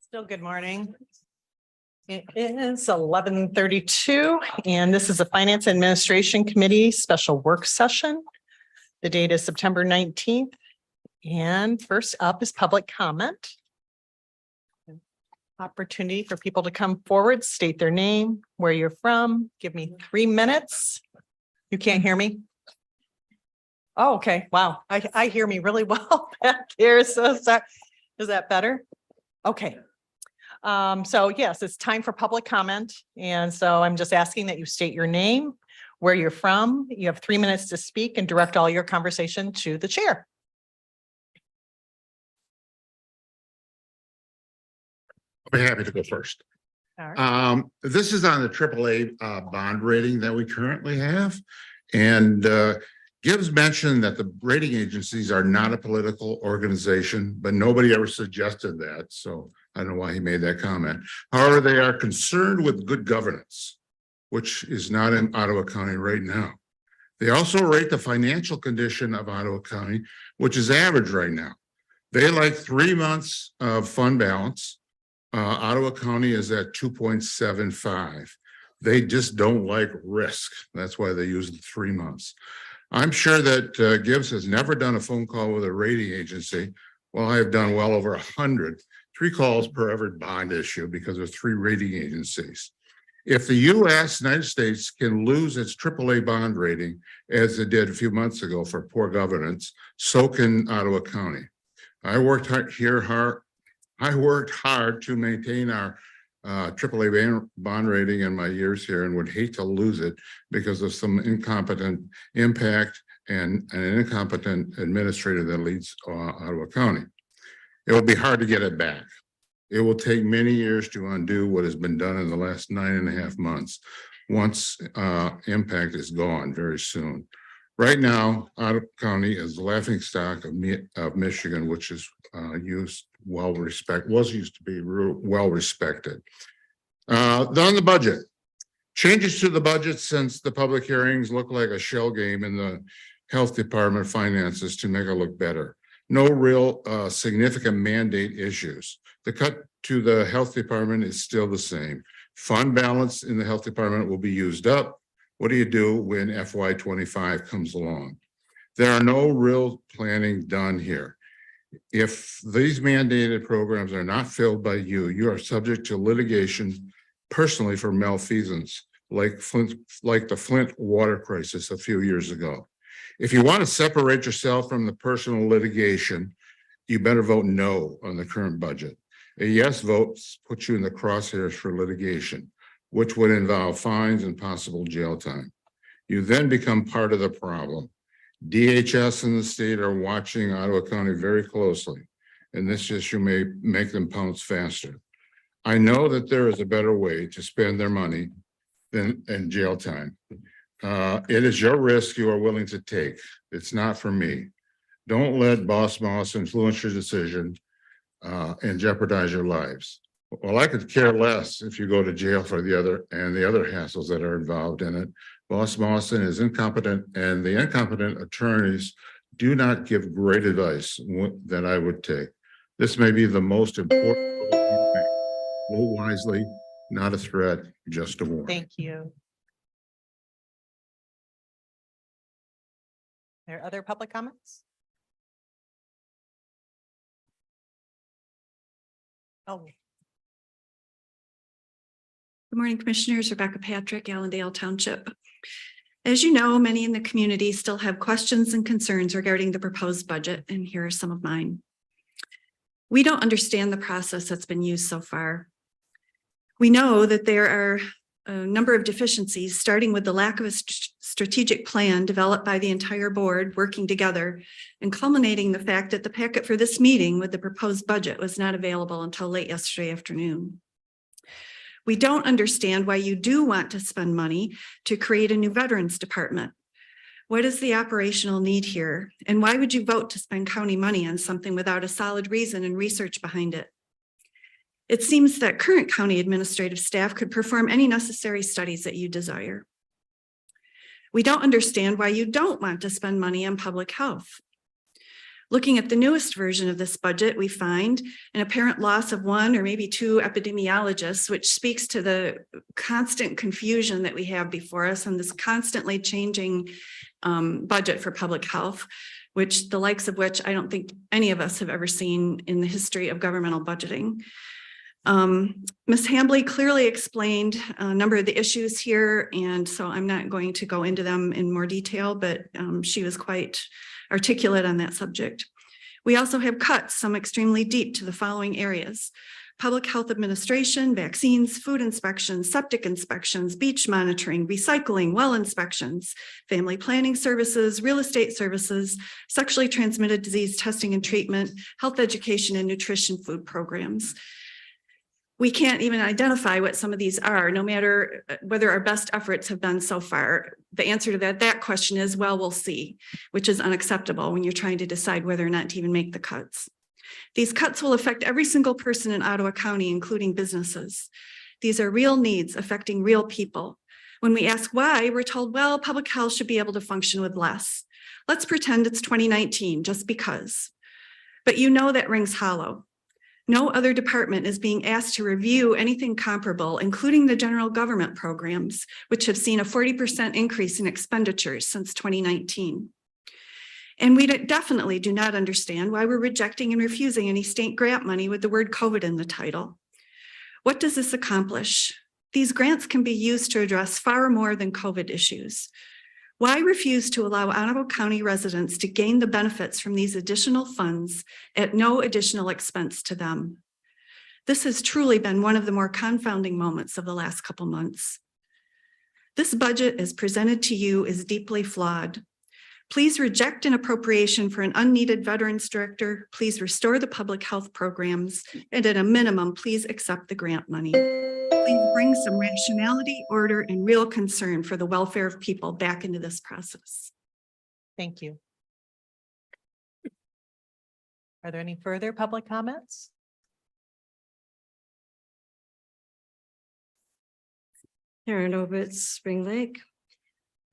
Still good morning. It is 11:32 and this is a Finance Administration Committee special work session. The date is September 19th. And first up is public comment. Opportunity for people to come forward, state their name, where you're from, give me 3 minutes. You can't hear me? Oh, okay. Wow. I hear me really well back here. So is that better? Okay. So yes, it's time for public comment. And so I'm just asking that you state your name, where you're from. You have 3 minutes to speak and direct all your conversation to the chair. I'll be happy to go first. All right. This is on the AAA bond rating that we currently have. And Gibbs mentioned that the rating agencies are not a political organization, but nobody ever suggested that. So I don't know why he made that comment. However, they are concerned with good governance, which is not in Ottawa County right now. They also rate the financial condition of Ottawa County, which is average right now. They like 3 months of fund balance. Ottawa County is at 2.75. They just don't like risk. That's why they use the 3 months. I'm sure that Gibbs has never done a phone call with a rating agency. Well, I've done well over 100, 3 calls per every bond issue because there's 3 rating agencies. If the United States can lose its AAA bond rating, as it did a few months ago for poor governance, so can Ottawa County. I worked hard to maintain our AAA bond rating in my years here and would hate to lose it because of some incompetent impact and an incompetent administrator that leads Ottawa County. It will be hard to get it back. It will take many years to undo what has been done in the last 9.5 months once impact is gone very soon. Right now, Ottawa County is the laughingstock of Michigan, which is was used to be well respected. On the budget, changes to the budget since the public hearings look like a shell game in the health department finances to make it look better. No real significant mandate issues. The cut to the health department is still the same. Fund balance in the health department will be used up. What do you do when FY25 comes along? There are no real planning done here. If these mandated programs are not filled by you, you are subject to litigation personally for malfeasance, like the Flint water crisis a few years ago. If you want to separate yourself from the personal litigation, you better vote no on the current budget. A yes vote puts you in the crosshairs for litigation, which would involve fines and possible jail time. You then become part of the problem. DHS and the state are watching Ottawa County very closely, and this issue may make them pounce faster. I know that there is a better way to spend their money than in jail time. It is your risk you are willing to take. It's not for me. Don't let Boss Moss influence your decision and jeopardize your lives. Well, I could care less if you go to jail for the other hassles that are involved in it. Boss Mawson is incompetent, and the incompetent attorneys do not give great advice that I would take. This may be the most important. Vote wisely, not a threat, just a warning. Thank you. There are other public comments? Oh. Good morning, Commissioners. Rebecca Patrick, Allendale Township. As you know, many in the community still have questions and concerns regarding the proposed budget, and here are some of mine. We don't understand the process that's been used so far. We know that there are a number of deficiencies, starting with the lack of a strategic plan developed by the entire board working together, and culminating the fact that the packet for this meeting with the proposed budget was not available until late yesterday afternoon. We don't understand why you do want to spend money to create a new veterans department. What is the operational need here? And why would you vote to spend county money on something without a solid reason and research behind it? It seems that current county administrative staff could perform any necessary studies that you desire. We don't understand why you don't want to spend money on public health. Looking at the newest version of this budget, we find an apparent loss of one or maybe two epidemiologists, which speaks to the constant confusion that we have before us and this constantly changing budget for public health, which the likes of which I don't think any of us have ever seen in the history of governmental budgeting. Ms. Hambley clearly explained a number of the issues here, and so I'm not going to go into them in more detail, but she was quite articulate on that subject. We also have cuts, some extremely deep, to the following areas: public health administration, vaccines, food inspections, septic inspections, beach monitoring, recycling, well inspections, family planning services, real estate services, sexually transmitted disease testing and treatment, health education and nutrition food programs. We can't even identify what some of these are, no matter whether our best efforts have been so far. The answer to that question is, well, we'll see, which is unacceptable when you're trying to decide whether or not to even make the cuts. These cuts will affect every single person in Ottawa County, including businesses. These are real needs affecting real people. When we ask why, we're told, well, public health should be able to function with less. Let's pretend it's 2019, just because. But you know that rings hollow. No other department is being asked to review anything comparable, including the general government programs, which have seen a 40% increase in expenditures since 2019. And we definitely do not understand why we're rejecting and refusing any state grant money with the word COVID in the title. What does this accomplish? These grants can be used to address far more than COVID issues. Why refuse to allow Ottawa County residents to gain the benefits from these additional funds at no additional expense to them? This has truly been one of the more confounding moments of the last couple months. This budget as presented to you is deeply flawed. Please reject an appropriation for an unneeded veterans director. Please restore the public health programs. And at a minimum, please accept the grant money. Please bring some rationality, order, and real concern for the welfare of people back into this process. Thank you. Are there any further public comments? Karen Ovitz, Spring Lake.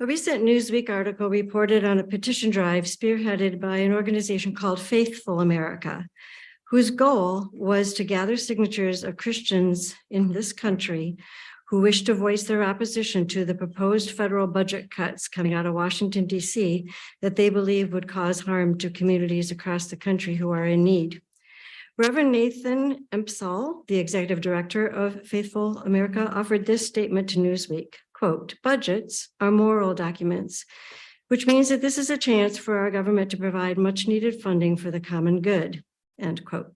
A recent Newsweek article reported on a petition drive spearheaded by an organization called Faithful America, whose goal was to gather signatures of Christians in this country who wish to voice their opposition to the proposed federal budget cuts coming out of Washington, D.C. that they believe would cause harm to communities across the country who are in need. Reverend Nathan Empsall, the executive director of Faithful America, offered this statement to Newsweek, quote, "Budgets are moral documents, which means that this is a chance for our government to provide much needed funding for the common good," end quote.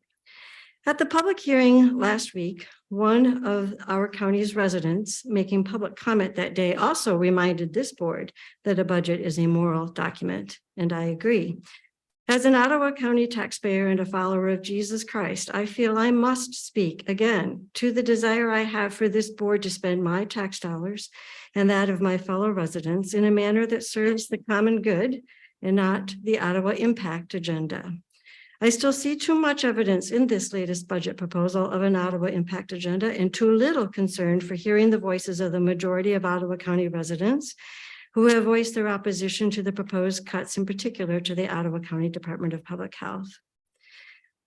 At the public hearing last week, one of our county's residents making public comment that day also reminded this board that a budget is a moral document, and I agree. As an Ottawa County taxpayer and a follower of Jesus Christ, I feel I must speak again to the desire I have for this board to spend my tax dollars and that of my fellow residents in a manner that serves the common good and not the Ottawa impact agenda. I still see too much evidence in this latest budget proposal of an Ottawa impact agenda and too little concern for hearing the voices of the majority of Ottawa County residents who have voiced their opposition to the proposed cuts, in particular to the Ottawa County Department of Public Health.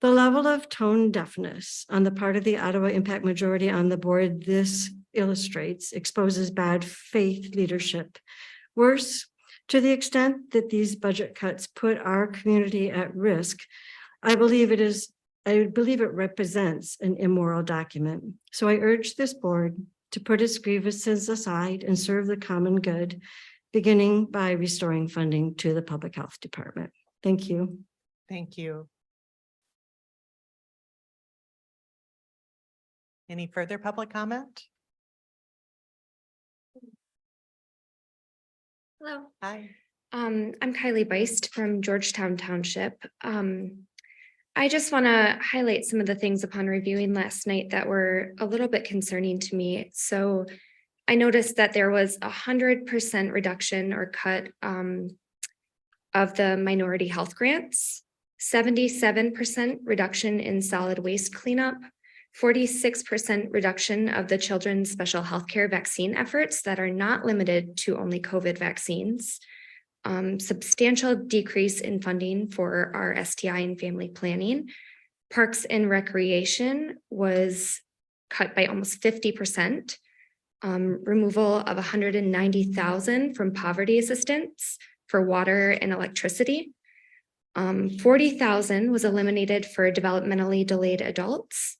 The level of tone deafness on the part of the Ottawa Impact majority on the board this illustrates exposes bad faith leadership. Worse, to the extent that these budget cuts put our community at risk, I believe it represents an immoral document. So I urge this board to put its grievances aside and serve the common good, beginning by restoring funding to the Public Health Department. Thank you. Thank you. Any further public comment? Hello. Hi. I'm Kylie Beist from Georgetown Township. I just want to highlight some of the things upon reviewing last night that were a little bit concerning to me. So I noticed that there was 100% reduction or cut of the minority health grants, 77% reduction in solid waste cleanup, 46% reduction of the children's special healthcare vaccine efforts that are not limited to only COVID vaccines, substantial decrease in funding for our STI and family planning. Parks and Recreation was cut by almost 50%. Removal of 190,000 from poverty assistance for water and electricity. 40,000 was eliminated for developmentally delayed adults.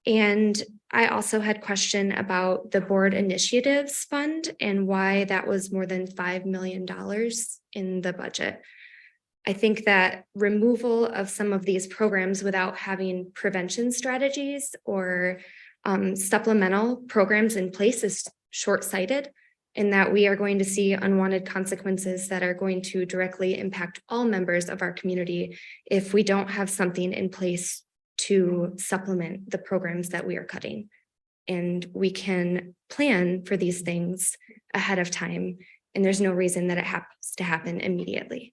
And I also had question about the board initiatives fund and why that was more than $5 million in the budget. I think that removal of some of these programs without having prevention strategies or supplemental programs in place is short-sighted, in that we are going to see unwanted consequences that are going to directly impact all members of our community if we don't have something in place to supplement the programs that we are cutting. And we can plan for these things ahead of time, and there's no reason that it has to happen immediately.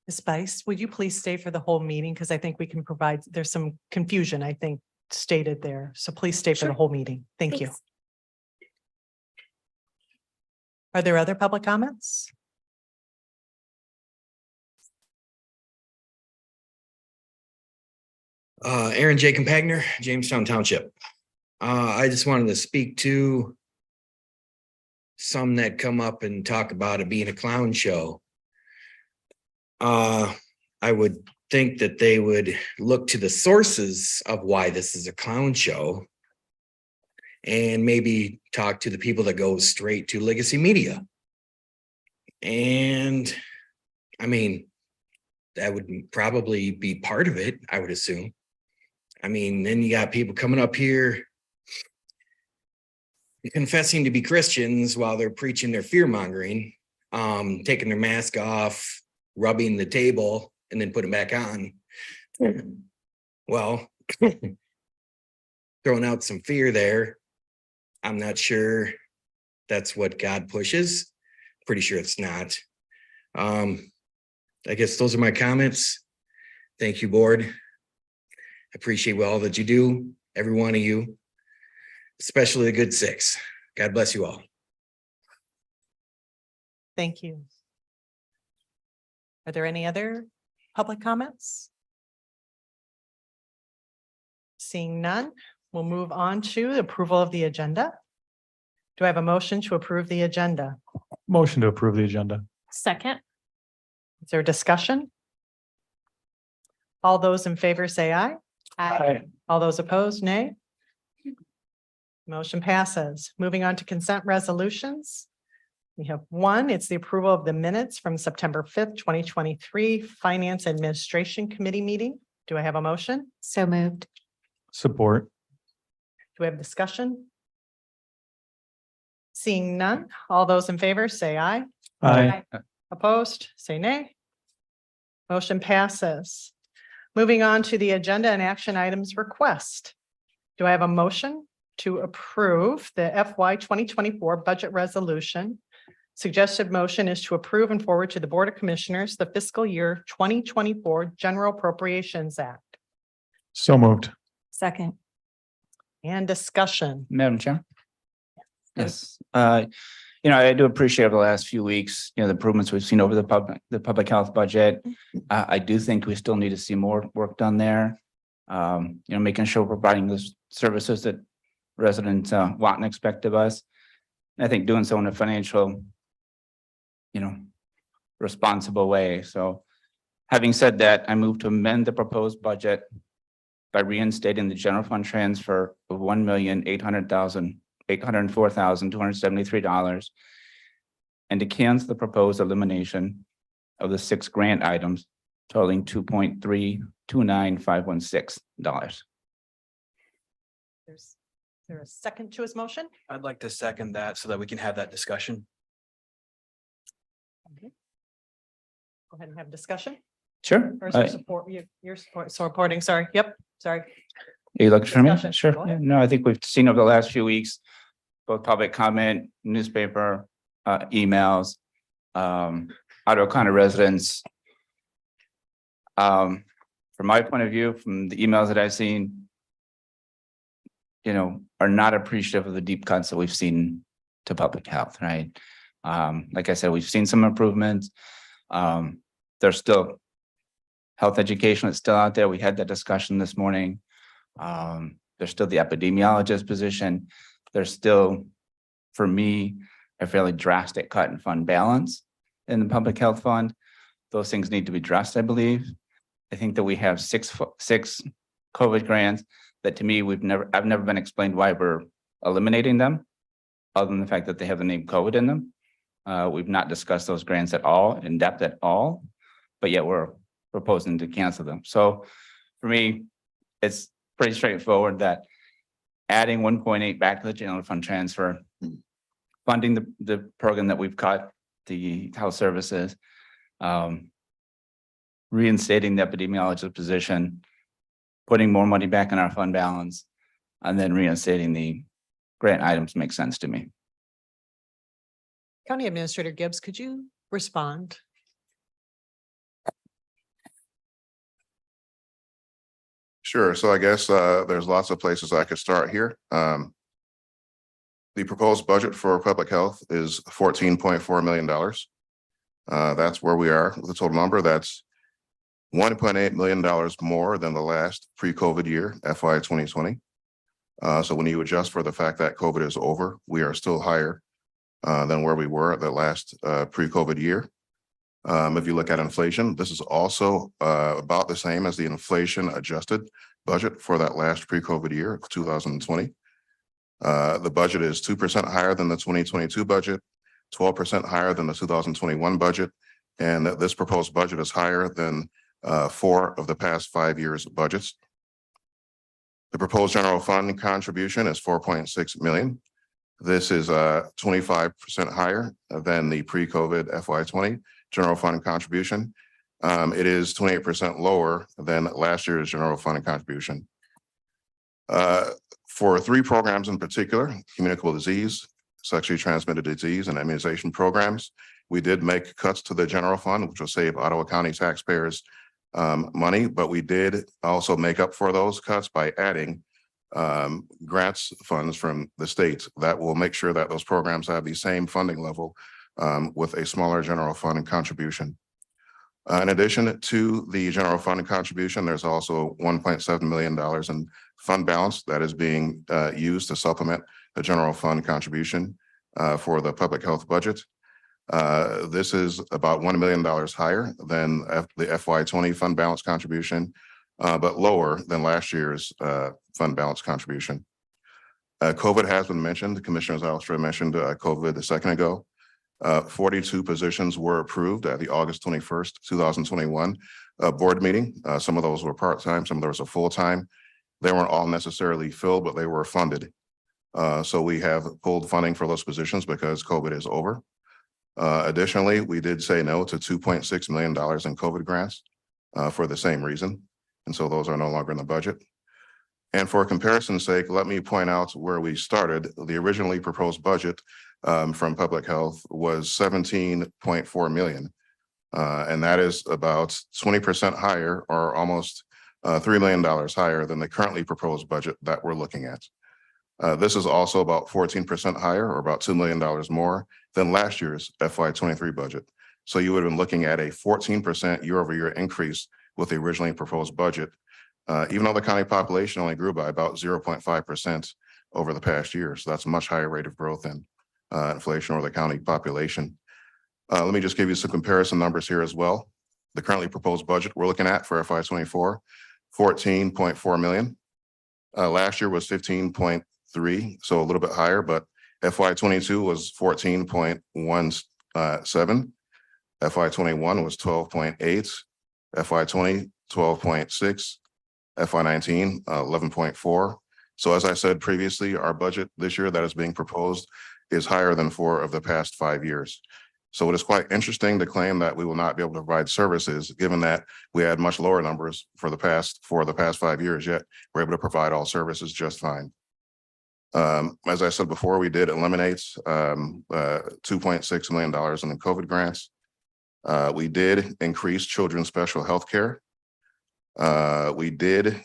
Ms. Bice, would you please stay for the whole meeting? Because I think we can provide, there's some confusion, I think, stated there. So please stay for the Sure. whole meeting. Thank you. Thanks. Are there other public comments? Aaron J. Compagner, Jamestown Township. I just wanted to speak to some that come up and talk about it being a clown show. I would think that they would look to the sources of why this is a clown show and maybe talk to the people that go straight to legacy media. And I mean, that would probably be part of it, I would assume. I mean, then you got people coming up here confessing to be Christians while they're preaching their fear mongering, taking their mask off, rubbing the table, and then putting back on. Well, throwing out some fear there. I'm not sure that's what God pushes. Pretty sure it's not. I guess those are my comments. Thank you, board. Appreciate all that you do, every one of you, especially the good six. God bless you all. Thank you. Are there any other public comments? Seeing none, we'll move on to the approval of the agenda. Do I have a motion to approve the agenda? Motion to approve the agenda. Second. Is there discussion? All those in favor say aye. Aye. All those opposed, nay. Motion passes. Moving on to consent resolutions. We have one, it's the approval of the minutes from September 5th, 2023 Finance Administration Committee meeting. Do I have a motion? So moved. Support. Do we have discussion? Seeing none, all those in favor say aye. Aye. Opposed, say nay. Motion passes. Moving on to the agenda and action items request. Do I have a motion to approve the FY 2024 budget resolution? Suggested motion is to approve and forward to the Board of Commissioners the fiscal year 2024 General Appropriations Act. So moved. Second. And discussion. Madam Chair? Yes, I do appreciate over the last few weeks, the improvements we've seen over the public health budget. I do think we still need to see more work done there. Making sure we're providing the services that residents want and expect of us. And I think doing so in a financial, responsible way. So having said that, I move to amend the proposed budget by reinstating the general fund transfer of $1,804,273 and to cancel the proposed elimination of the 6 grant items totaling $2.329516. Is there a second to his motion? I'd like to second that so that we can have that discussion. Okay. Go ahead and have discussion. Sure. Or is there support? You're supporting, sorry. Yep, sorry. You looking for me? Discussion. Sure. Go ahead. Yeah, no, I think we've seen over the last few weeks, both public comment, newspaper, emails, Ottawa County residents. From my point of view, from the emails that I've seen, are not appreciative of the deep cuts that we've seen to public health, right? Like I said, we've seen some improvements. There's still health education that's still out there. We had that discussion this morning. There's still the epidemiologist position. There's still, for me, a fairly drastic cut in fund balance in the public health fund. Those things need to be addressed, I believe. I think that we have six COVID grants that, to me, I've never been explained why we're eliminating them, other than the fact that they have the name COVID in them. We've not discussed those grants at all, in depth at all, but yet we're proposing to cancel them. So for me, it's pretty straightforward that adding 1.8 back to the general fund transfer, funding the program that we've cut, the health services, reinstating the epidemiologist position, putting more money back in our fund balance, and then reinstating the grant items makes sense to me. County Administrator Gibbs, could you respond? Sure. So I guess there's lots of places I could start here. The proposed budget for public health is $14.4 million. That's where we are with the total number. That's $1.8 million more than the last pre-COVID year, FY 2020. So when you adjust for the fact that COVID is over, we are still higher than where we were at the last pre-COVID year. If you look at inflation, this is also about the same as the inflation adjusted budget for that last pre-COVID year, 2020. The budget is 2% higher than the 2022 budget, 12% higher than the 2021 budget, and this proposed budget is higher than 4 of the past 5 years' budgets. The proposed general fund contribution is $4.6 million. This is 25% higher than the pre-COVID FY 20 general fund contribution. It is 28% lower than last year's general fund contribution. For 3 programs in particular, communicable disease, sexually transmitted disease, and immunization programs, we did make cuts to the general fund, which will save Ottawa County taxpayers money, but we did also make up for those cuts by adding grants funds from the state that will make sure that those programs have the same funding level with a smaller general fund contribution. In addition to the general fund contribution, there's also $1.7 million in fund balance that is being used to supplement the general fund contribution for the public health budget. This is about $1 million higher than the FY 20 fund balance contribution, but lower than last year's fund balance contribution. COVID has been mentioned. Commissioner Zylstra mentioned COVID a second ago. 42 positions were approved at the August 21st, 2021 board meeting. Some of those were part-time, some of those are full-time. They weren't all necessarily filled, but they were funded. So we have pulled funding for those positions because COVID is over. Additionally, we did say no to $2.6 million in COVID grants for the same reason. And so those are no longer in the budget. And for comparison's sake, let me point out where we started. The originally proposed budget from public health was $17.4 million. And that is about 20% higher, or almost $3 million higher than the currently proposed budget that we're looking at. This is also about 14% higher, or about $2 million more than last year's FY 23 budget. So you would have been looking at a 14% year-over-year increase with the originally proposed budget, even though the county population only grew by about 0.5% over the past year. So that's a much higher rate of growth than inflation or the county population. Let me just give you some comparison numbers here as well. The currently proposed budget we're looking at for FY 24, $14.4 million. Last year was 15.3, so a little bit higher, but FY 22 was 14.17. FY 21 was 12.8. FY 20, 12.6. FY 19, 11.4. So as I said previously, our budget this year that is being proposed is higher than 4 of the past 5 years. So it is quite interesting to claim that we will not be able to provide services, given that we had much lower numbers for the past 5 years, yet we're able to provide all services just fine. As I said before, we did eliminate $2.6 million in the COVID grants. We did increase children's special health care. We did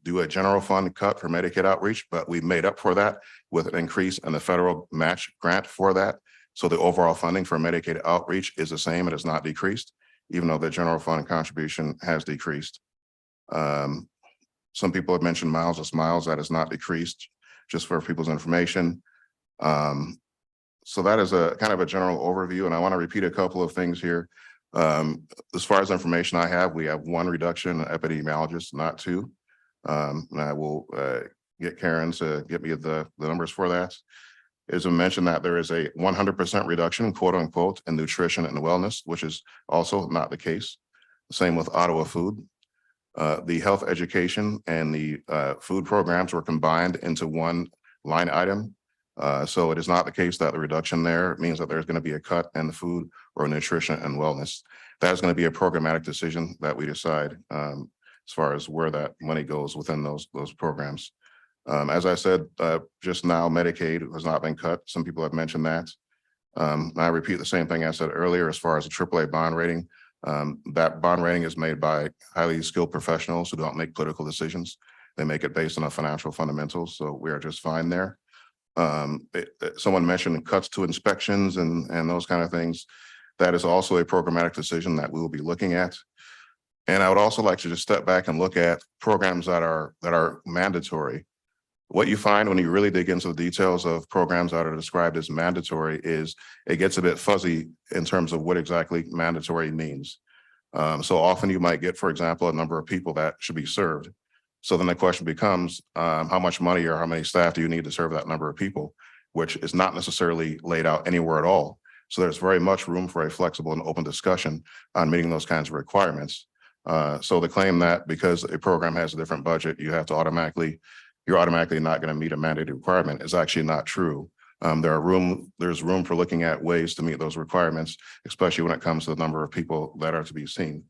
do a general fund cut for Medicaid outreach, but we made up for that with an increase in the federal match grant for that. So the overall funding for Medicaid outreach is the same. It has not decreased, even though the general fund contribution has decreased. Some people have mentioned miles as miles. That has not decreased, just for people's information. So that is a kind of a general overview, and I want to repeat a couple of things here. As far as information I have, we have one reduction in epidemiologists, not two. And I will get Karen to get me the numbers for that. As I mentioned, that there is a 100% reduction, quote unquote, in nutrition and wellness, which is also not the case. Same with Ottawa Food. The health education and the food programs were combined into one line item. So it is not the case that the reduction there means that there's going to be a cut in the food or nutrition and wellness. That is going to be a programmatic decision that we decide as far as where that money goes within those programs. As I said just now, Medicaid has not been cut. Some people have mentioned that. I repeat the same thing I said earlier as far as the AAA bond rating. That bond rating is made by highly skilled professionals who don't make political decisions. They make it based on the financial fundamentals. So we are just fine there. Someone mentioned cuts to inspections and those kind of things. That is also a programmatic decision that we will be looking at. And I would also like to just step back and look at programs that are mandatory. What you find when you really dig into the details of programs that are described as mandatory is it gets a bit fuzzy in terms of what exactly mandatory means. So often you might get, for example, a number of people that should be served. So then the question becomes, how much money or how many staff do you need to serve that number of people, which is not necessarily laid out anywhere at all. So there's very much room for a flexible and open discussion on meeting those kinds of requirements. So the claim that because a program has a different budget, you're automatically not going to meet a mandated requirement is actually not true. There's room for looking at ways to meet those requirements, especially when it comes to the number of people that are to be seen.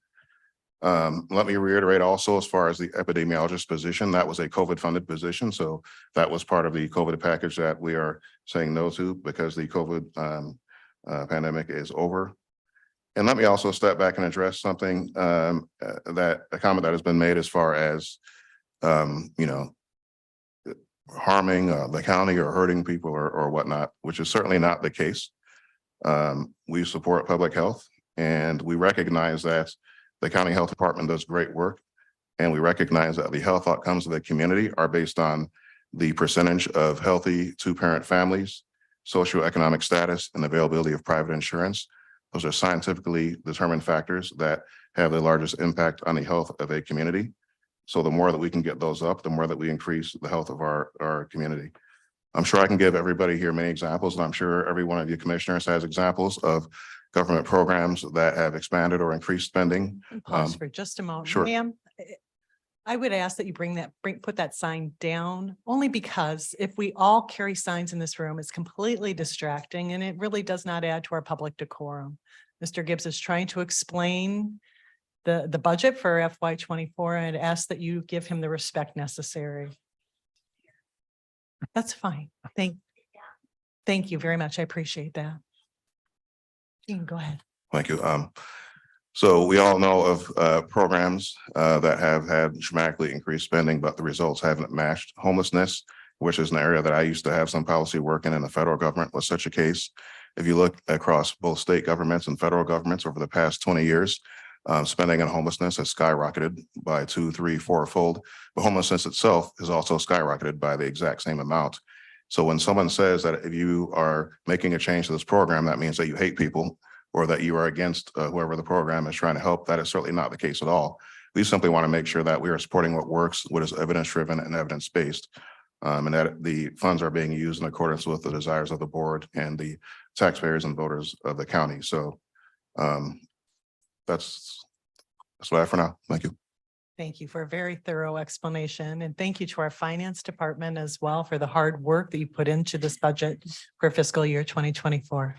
Let me reiterate also, as far as the epidemiologist position, that was a COVID funded position. So that was part of the COVID package that we are saying no to because the COVID pandemic is over. And let me also step back and address something a comment that has been made as far as, harming the county or hurting people or whatnot, which is certainly not the case. We support public health, and we recognize that the county health department does great work. And we recognize that the health outcomes of the community are based on the percentage of healthy two-parent families, socioeconomic status, and availability of private insurance. Those are scientifically determined factors that have the largest impact on the health of a community. So the more that we can get those up, the more that we increase the health of our community. I'm sure I can give everybody here many examples, and I'm sure every one of you commissioners has examples of government programs that have expanded or increased spending. Pause for just a moment. Sure. Ma'am, I would ask that you put that sign down, only because if we all carry signs in this room, it's completely distracting and it really does not add to our public decorum. Mr. Gibbs is trying to explain the budget for FY24 and ask that you give him the respect necessary. That's fine. Thank you very much. I appreciate that. You can go ahead. Thank you. So we all know of programs that have had dramatically increased spending, but the results haven't matched. Homelessness, which is an area that I used to have some policy work in the federal government, was such a case. If you look across both state governments and federal governments over the past 20 years, spending on homelessness has skyrocketed by 2, 3, 4-fold. But homelessness itself has also skyrocketed by the exact same amount. So when someone says that if you are making a change to this program, that means that you hate people or that you are against whoever the program is trying to help, that is certainly not the case at all. We simply want to make sure that we are supporting what works, what is evidence-driven and evidence-based, and that the funds are being used in accordance with the desires of the board and the taxpayers and voters of the county. So that's what I have for now. Thank you. Thank you for a very thorough explanation. And thank you to our finance department as well for the hard work that you put into this budget for fiscal year 2024.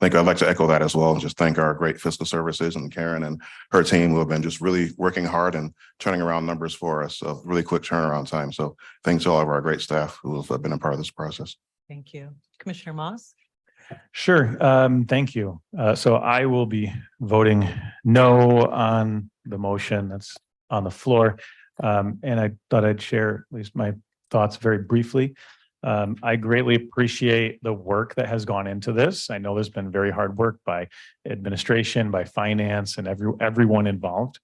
Thank you. I'd like to echo that as well and just thank our great fiscal services and Karen and her team who have been just really working hard and turning around numbers for us. So really quick turnaround time. So thanks to all of our great staff who have been a part of this process. Thank you. Commissioner Moss? Sure. Thank you. So I will be voting no on the motion that's on the floor. And I thought I'd share at least my thoughts very briefly. I greatly appreciate the work that has gone into this. I know there's been very hard work by administration, by finance, and everyone involved.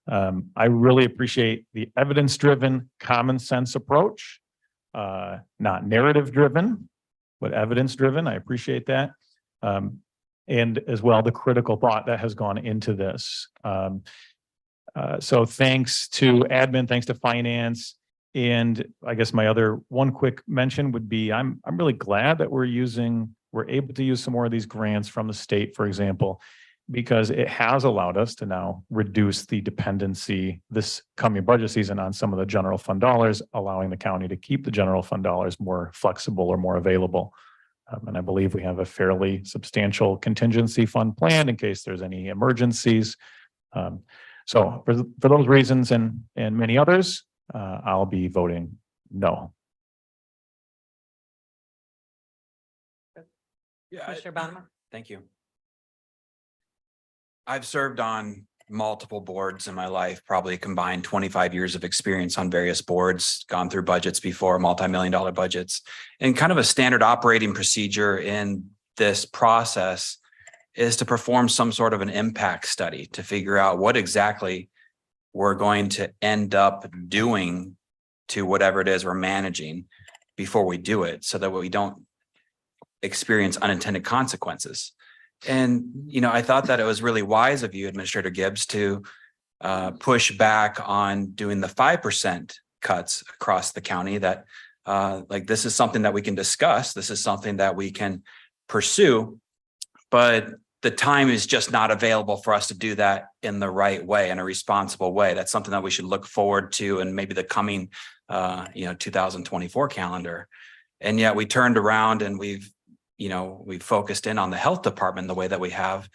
I really appreciate the evidence-driven, common sense approach, not narrative-driven, but evidence-driven. I appreciate that. And as well, the critical thought that has gone into this. So thanks to admin, thanks to finance. And I guess my other one quick mention would be, I'm really glad that we're able to use some more of these grants from the state, for example, because it has allowed us to now reduce the dependency this coming budget season on some of the general fund dollars, allowing the county to keep the general fund dollars more flexible or more available. And I believe we have a fairly substantial contingency fund plan in case there's any emergencies. So for those reasons and many others, I'll be voting no. Yeah, Commissioner Bonner? thank you. I've served on multiple boards in my life, probably a combined 25 years of experience on various boards, gone through budgets before, multi-million-dollar budgets. And kind of a standard operating procedure in this process is to perform some sort of an impact study to figure out what exactly we're going to end up doing to whatever it is we're managing before we do it, so that we don't experience unintended consequences. And, you know, I thought that it was really wise of you, Administrator Gibbs, to push back on doing the 5% cuts across the county. That like, this is something that we can discuss. This is something that we can pursue, but the time is just not available for us to do that in the right way, in a responsible way. That's something that we should look forward to in maybe the coming 2024 calendar. And yet we turned around and we've focused in on the health department the way that we have,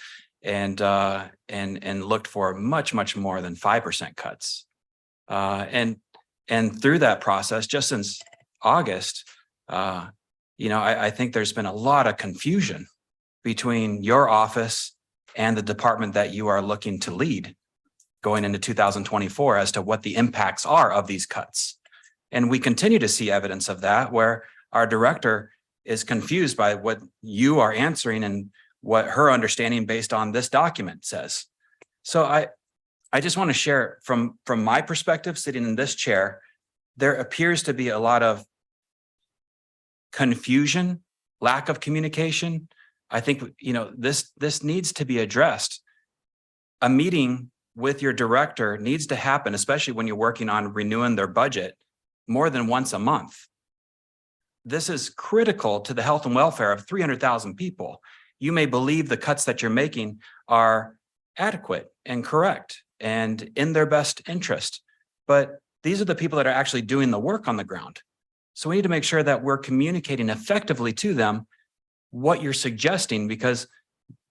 and looked for much more than 5% cuts. And through that process, just since August, I think there's been a lot of confusion between your office and the department that you are looking to lead going into 2024 as to what the impacts are of these cuts. And we continue to see evidence of that, where our director is confused by what you are answering and what her understanding based on this document says. So I just want to share from my perspective, sitting in this chair, there appears to be a lot of confusion, lack of communication. I think, this needs to be addressed. A meeting with your director needs to happen, especially when you're working on renewing their budget, more than once a month. This is critical to the health and welfare of 300,000 people. You may believe the cuts that you're making are adequate and correct and in their best interest, but these are the people that are actually doing the work on the ground. So we need to make sure that we're communicating effectively to them what you're suggesting, because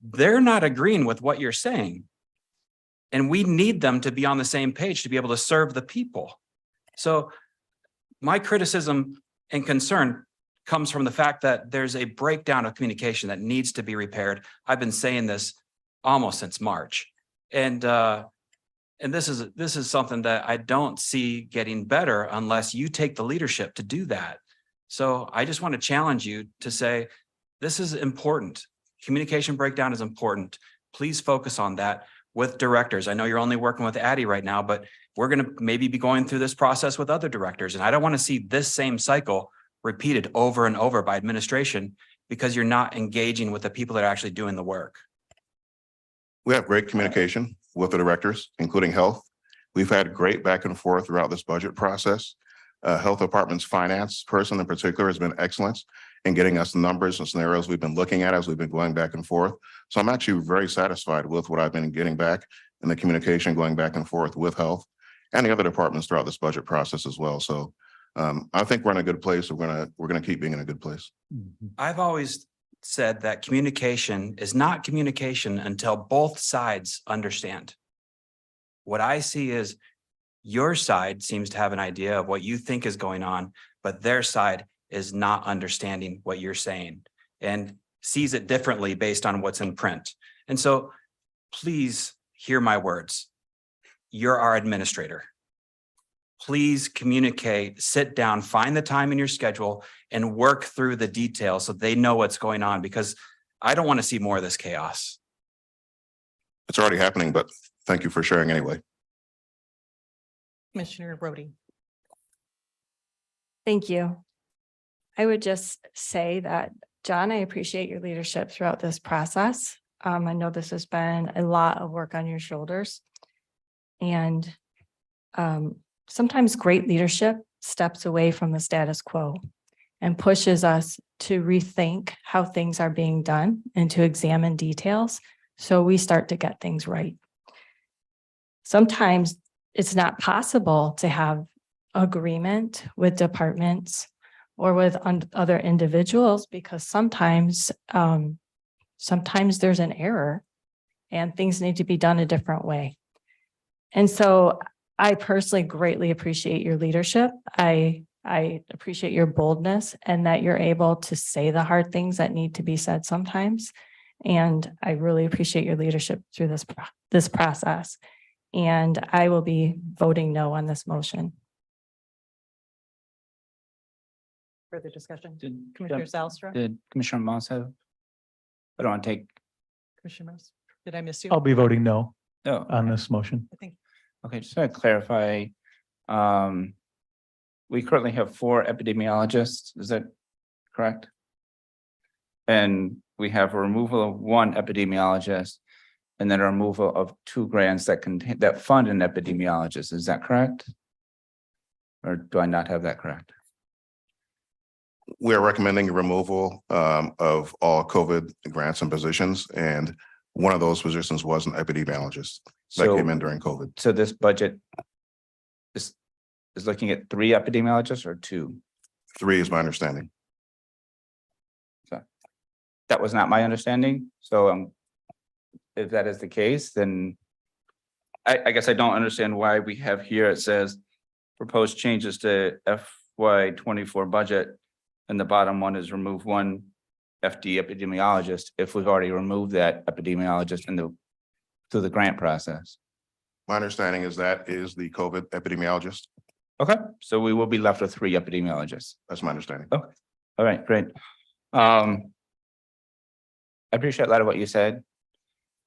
they're not agreeing with what you're saying. And we need them to be on the same page to be able to serve the people. So my criticism and concern comes from the fact that there's a breakdown of communication that needs to be repaired. I've been saying this almost since March. And this is something that I don't see getting better unless you take the leadership to do that. So I just want to challenge you to say, this is important. Communication breakdown is important. Please focus on that with directors. I know you're only working with Addie right now, but we're going to maybe be going through this process with other directors. And I don't want to see this same cycle repeated over and over by administration, because you're not engaging with the people that are actually doing the work. We have great communication with the directors, including health. We've had great back and forth throughout this budget process. Health Department's finance person in particular has been excellent in getting us the numbers and scenarios we've been looking at as we've been going back and forth. So I'm actually very satisfied with what I've been getting back and the communication going back and forth with health and the other departments throughout this budget process as well. So I think we're in a good place. We're gonna keep being in a good place. I've always said that communication is not communication until both sides understand. What I see is your side seems to have an idea of what you think is going on, but their side is not understanding what you're saying and sees it differently based on what's in print. And so please hear my words. You're our administrator. please communicate, sit down, find the time in your schedule and work through the details so they know what's going on, because I don't want to see more of this chaos. It's already happening, but thank you for sharing anyway. Commissioner Brody. Thank you. I would just say that, John, I appreciate your leadership throughout this process. I know this has been a lot of work on your shoulders. And sometimes great leadership steps away from the status quo and pushes us to rethink how things are being done and to examine details so we start to get things right. Sometimes it's not possible to have agreement with departments or with other individuals because sometimes there's an error and things need to be done a different way. And so I personally greatly appreciate your leadership. I appreciate your boldness and that you're able to say the hard things that need to be said sometimes. And I really appreciate your leadership through this process. And I will be voting no on this motion. Further discussion? Did Commissioner Zylstra? did Commissioner Moss have? I don't want to take, Commissioner Moss? Did I miss you? I'll be voting no no, on this motion. I think okay, just to clarify. We currently have 4 epidemiologists, is that correct? And we have a removal of 1 epidemiologist and then a removal of 2 grants that fund an epidemiologist, is that correct? Or do I not have that correct? We're recommending a removal of all COVID grants and positions, and one of those positions was an epidemiologist that So, came in during COVID. so this budget is looking at 3 epidemiologists or 2? 3 is my understanding. That was not my understanding. So if that is the case, then I guess I don't understand why we have here, it says proposed changes to FY24 budget. And the bottom one is remove 1 FD epidemiologist if we've already removed that epidemiologist through the grant process. My understanding is that is the COVID epidemiologist. Okay, so we will be left with 3 epidemiologists. That's my understanding. All right, great. I appreciate a lot of what you said.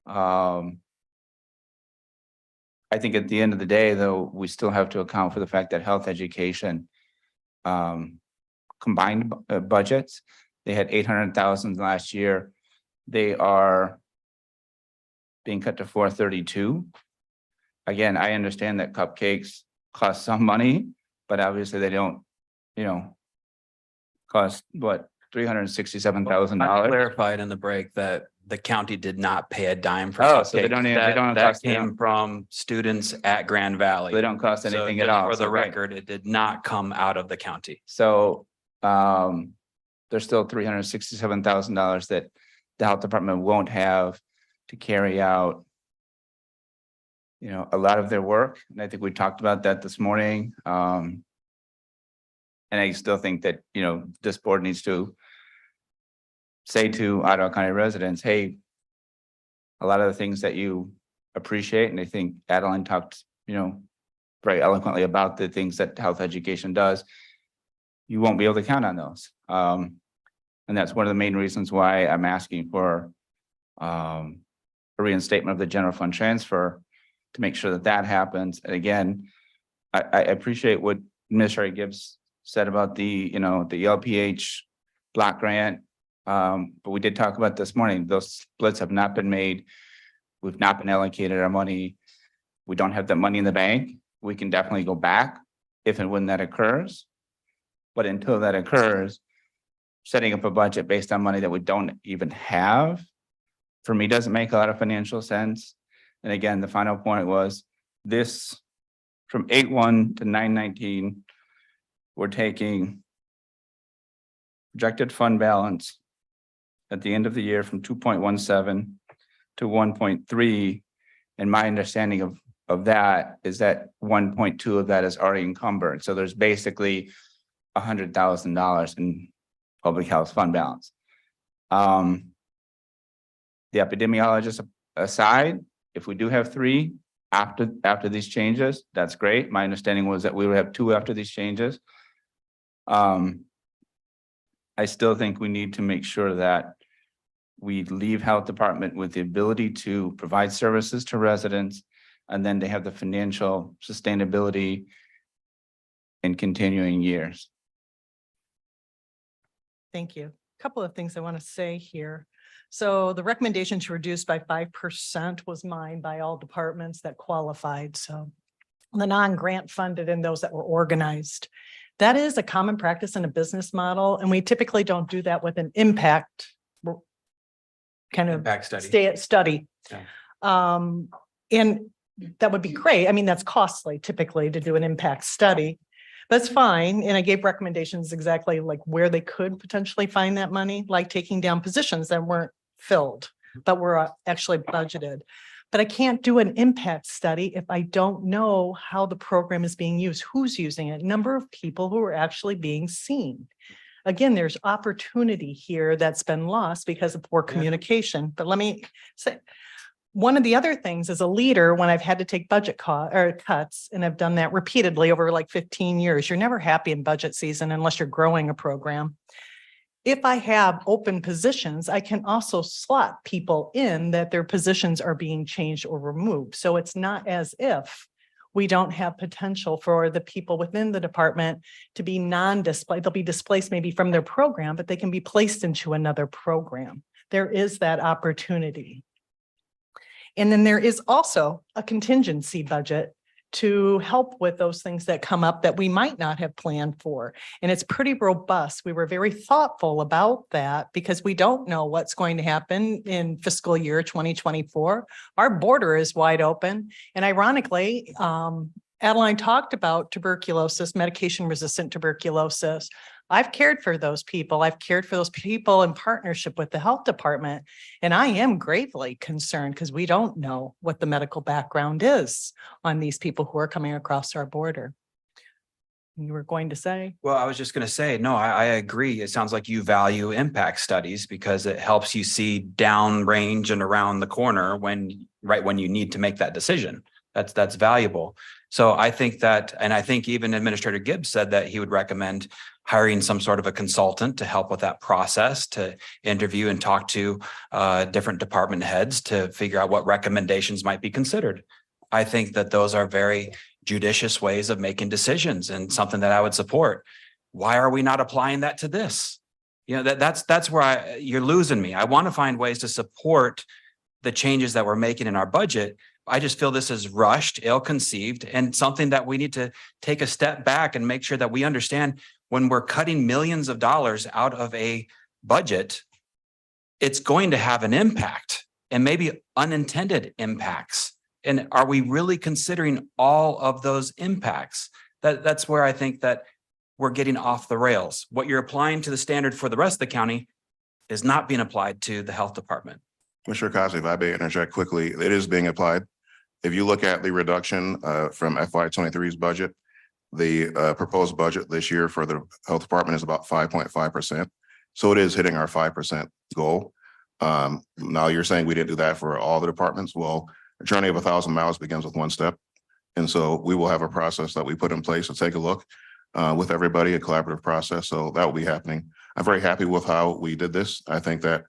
I think at the end of the day, though, we still have to account for the fact that health education combined budgets, they had 800,000 last year. They are being cut to 432. Again, I understand that cupcakes cost some money, but obviously they don't, cost what, $367,000. Clarified in the break that the county did not pay a dime for Oh, so they cupcakes. don't even- they That- don't That cost them. came from students at Grand Valley. They don't cost So anything just at all. For the So great. record, it did not come out of the county. So there's still $367,000 that the health department won't have to carry out, a lot of their work. And I think we talked about that this morning. And I still think that, this board needs to say to Ottawa County residents, hey, a lot of the things that you appreciate, and I think Adeline talked, very eloquently about the things that health education does, you won't be able to count on those. And that's one of the main reasons why I'm asking for a reinstatement of the general fund transfer to make sure that happens. And again, I appreciate what Administrator Gibbs said about the LPH block grant. But we did talk about this morning, those splits have not been made. We've not been allocated our money. We don't have that money in the bank. We can definitely go back if and when that occurs. But until that occurs, setting up a budget based on money that we don't even have, for me, doesn't make a lot of financial sense. And again, the final point was this from 8/1 to 9/19, we're taking projected fund balance at the end of the year from 2.17 to 1.3. And my understanding of that is that 1.2 of that is already encumbered. So there's basically $100,000 in public health fund balance. The epidemiologist aside, if we do have 3, after these changes, that's great. My understanding was that we would have two after these changes. I still think we need to make sure that we leave health department with the ability to provide services to residents, and then they have the financial sustainability in continuing years. Thank you. Couple of things I want to say here. So the recommendation to reduce by 5% was mine by all departments that qualified. So the non-grant funded and those that were organized. That is a common practice in a business model, and we typically don't do that with an impact kind of Impact study. study. Yeah. And that would be great. I mean, that's costly typically to do an impact study. That's fine. And I gave recommendations exactly like where they could potentially find that money, like taking down positions that weren't filled, but were actually budgeted. But I can't do an impact study if I don't know how the program is being used, who's using it, number of people who are actually being seen. Again, there's opportunity here that's been lost because of poor communication. But let me say, one of the other things as a leader, when I've had to take budget cuts, and I've done that repeatedly over like 15 years, you're never happy in budget season unless you're growing a program. If I have open positions, I can also slot people in that their positions are being changed or removed. So it's not as if we don't have potential for the people within the department to be non-displaced. They'll be displaced maybe from their program, but they can be placed into another program. There is that opportunity. And then there is also a contingency budget to help with those things that come up that we might not have planned for. And it's pretty robust. We were very thoughtful about that because we don't know what's going to happen in fiscal year 2024. Our border is wide open. And ironically, Adeline talked about tuberculosis, medication-resistant tuberculosis. I've cared for those people. I've cared for those people in partnership with the health department. And I am gravely concerned because we don't know what the medical background is on these people who are coming across our border. You were going to say? Well, I was just going to say, no, I agree. It sounds like you value impact studies because it helps you see downrange and around the corner right when you need to make that decision. That's valuable. So I think that, and I think even Administrator Gibbs said that he would recommend hiring some sort of a consultant to help with that process, to interview and talk to different department heads to figure out what recommendations might be considered. I think that those are very judicious ways of making decisions and something that I would support. Why are we not applying that to this? You know, that's where you're losing me. I want to find ways to support the changes that we're making in our budget. I just feel this is rushed, ill-conceived, and something that we need to take a step back and make sure that we understand when we're cutting millions of dollars out of a budget, it's going to have an impact and maybe unintended impacts. And are we really considering all of those impacts? That's where I think that we're getting off the rails. What you're applying to the standard for the rest of the county is not being applied to the health department. Commissioner Cosby, if I may interject quickly, it is being applied. If you look at the reduction from FY23's budget, the proposed budget this year for the health department is about 5.5%. So it is hitting our 5% goal. Now you're saying we didn't do that for all the departments. Well, a journey of 1,000 miles begins with one step. And so we will have a process that we put in place to take a look with everybody, a collaborative process. So that will be happening. I'm very happy with how we did this. I think that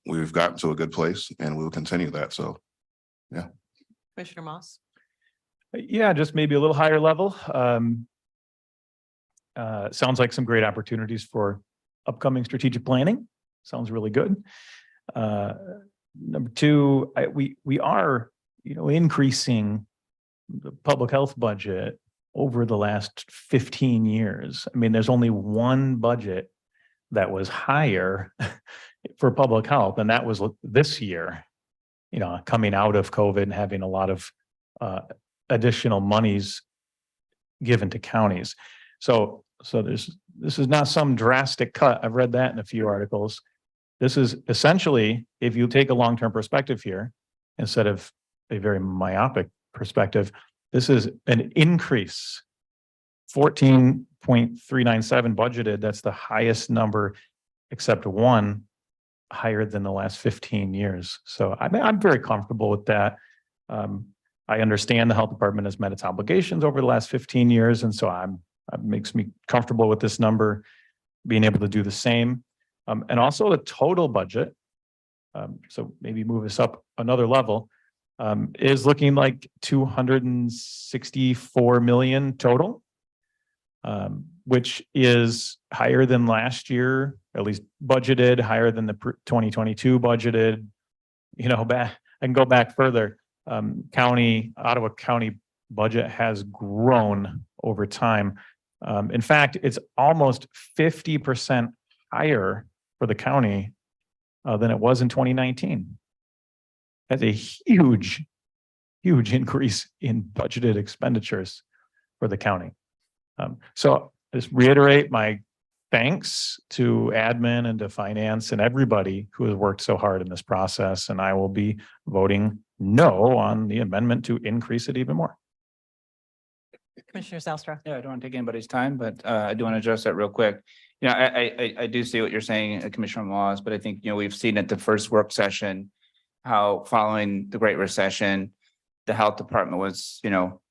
we've gotten to a good place and we will continue that. So, yeah. Commissioner Moss? Yeah, just maybe a little higher level. Sounds like some great opportunities for upcoming strategic planning. Sounds really good. Number two, we are, increasing the public health budget over the last 15 years. I mean, there's only one budget that was higher for public health, and that was this year, coming out of COVID and having a lot of additional monies given to counties. So this is not some drastic cut. I've read that in a few articles. This is essentially, if you take a long-term perspective here, instead of a very myopic perspective, this is an increase. 14.397 budgeted. That's the highest number, except one, higher than the last 15 years. So I'm very comfortable with that. I understand the health department has met its obligations over the last 15 years. And so it makes me comfortable with this number, being able to do the same. And also the total budget. So maybe move us up another level, is looking like 264 million total, which is higher than last year, at least budgeted, higher than the 2022 budgeted. You know, I can go back further. Ottawa County budget has grown over time. In fact, it's almost 50% higher for the county than it was in 2019. That's a huge increase in budgeted expenditures for the county. So just reiterate my thanks to admin and to finance and everybody who has worked so hard in this process. And I will be voting no on the amendment to increase it even more. Commissioner Zylstra. Yeah, I don't want to take anybody's time, but I do want to address that real quick. You know, I do see what you're saying, Commissioner Laws, but I think, you know, we've seen at the first work session how following the Great Recession, the health department was, you know,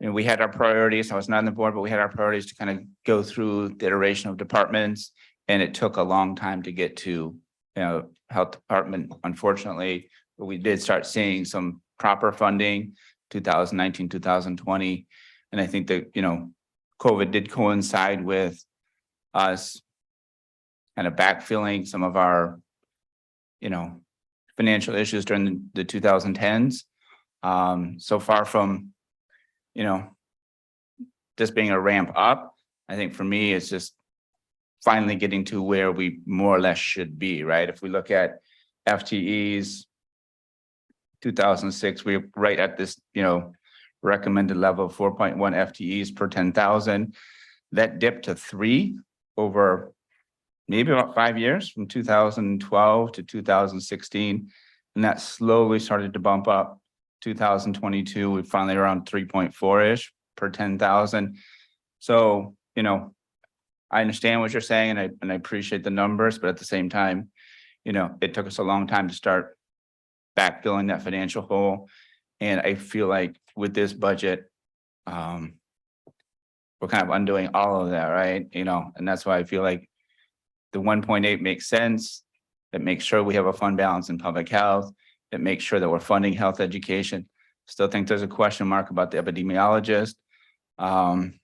we had our priorities. I was not on the board, but we had our priorities to kind of go through the iteration of departments. And it took a long time to get to, you know, health department, unfortunately, but we did start seeing some proper funding, 2019, 2020. And I think that, you know, COVID did coincide with us kind of backfilling some of our, you know, financial issues during the 2010s. So far from, you know, this being a ramp up, I think for me, it's just finally getting to where we more or less should be, right? If we look at FTEs, 2006, we're right at this, you know, recommended level of 4.1 FTEs per 10,000. That dipped to 3 over maybe about 5 years, from 2012 to 2016. And that slowly started to bump up. 2022, we finally around 3.4-ish per 10,000. So, you know, I understand what you're saying and I appreciate the numbers, but at the same time, you know, it took us a long time to start backfilling that financial hole. And I feel like with this budget, we're kind of undoing all of that, right? You know, and that's why I feel like the 1.8 makes sense. It makes sure we have a fund balance in public health. It makes sure that we're funding health education. Still think there's a question mark about the epidemiologist. And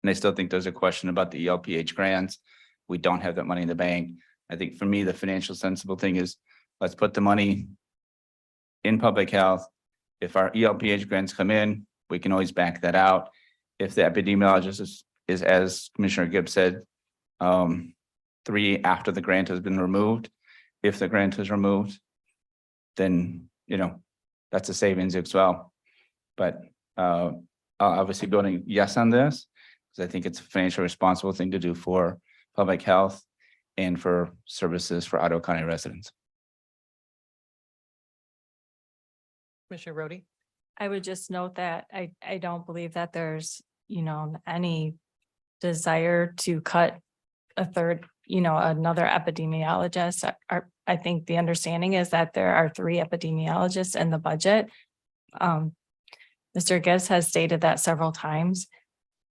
I still think there's a question about the ELPH grants. We don't have that money in the bank. I think for me, the financial sensible thing is let's put the money in public health. If our ELPH grants come in, we can always back that out. If the epidemiologist is as Commissioner Gibbs said, 3 after the grant has been removed. If the grant is removed, then, you know, that's a savings as well. But I'll obviously voting yes on this, because I think it's a financially responsible thing to do for public health and for services for Ottawa County residents. Commissioner Rhodey. I would just note that I don't believe that there's, you know, any desire to cut a third, you know, another epidemiologist. I think the understanding is that there are 3 epidemiologists in the budget. Mr. Gibbs has stated that several times.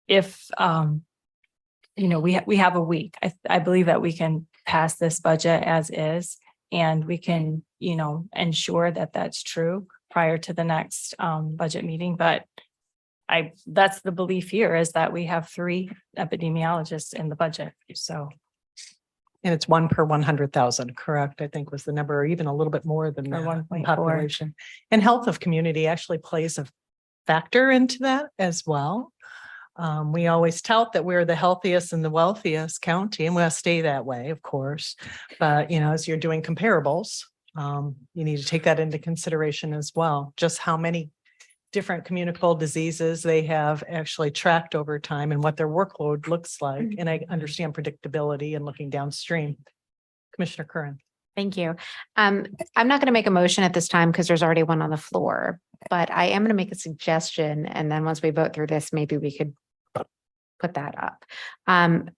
If, you know, we have a week, I believe that we can pass this budget as is, and we can, you know, ensure that that's true prior to the next budget meeting. But that's the belief here, is that we have 3 epidemiologists in the budget. So. And it's 1 per 100,000, correct? I think was the number, or even a little bit more than Or that 1.4. population. And health of community actually plays a factor into that as well. We always tout that we're the healthiest and the wealthiest county, and we'll stay that way, of course. But, you know, as you're doing comparables, you need to take that into consideration as well. Just how many different communicable diseases they have actually tracked over time and what their workload looks like. And I understand predictability and looking downstream. Commissioner Curran. Thank you. I'm not going to make a motion at this time because there's already one on the floor, but I am going to make a suggestion. And then once we vote through this, maybe we could put that up.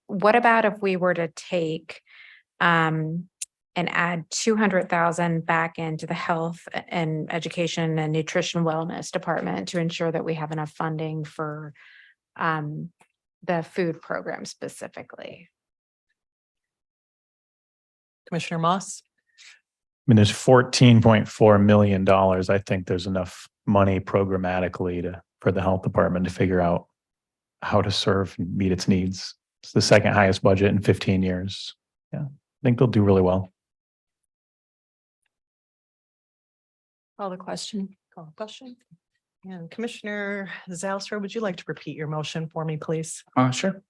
What about if we were to take and add 200,000 back into the health and education and nutrition wellness department to ensure that we have enough funding for the food program specifically. Commissioner Moss? I mean, there's $14.4 million. I think there's enough money programmatically for the health department to figure out how to serve and meet its needs. It's the second highest budget in 15 years. Yeah, I think they'll do really well. Call the question. Call the question. And Commissioner Zalstra, would you like to repeat your motion for me, please? Sure.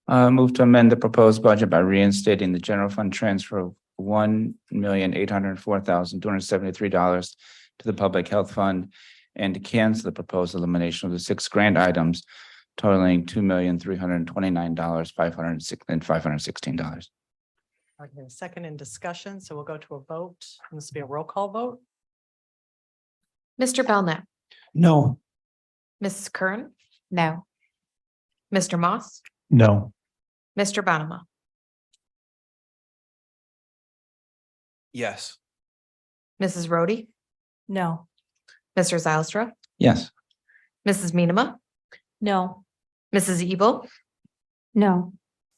Move to amend the proposed budget by reinstating the general fund transfer of $1,804,273 to the public health fund and to cancel the proposed elimination of the 6 grant items totaling $2,329,516. Okay, a second in discussion, so we'll go to a vote. This will be a roll call vote. Mr. Belknap, No. Mrs. Curran, No. Mr. Moss, No. Mr. Bonema, Yes. Mrs. Rhodey, No. Mr. Zylstra, Yes. Mrs. Menema, No. Mrs. Ebel, No.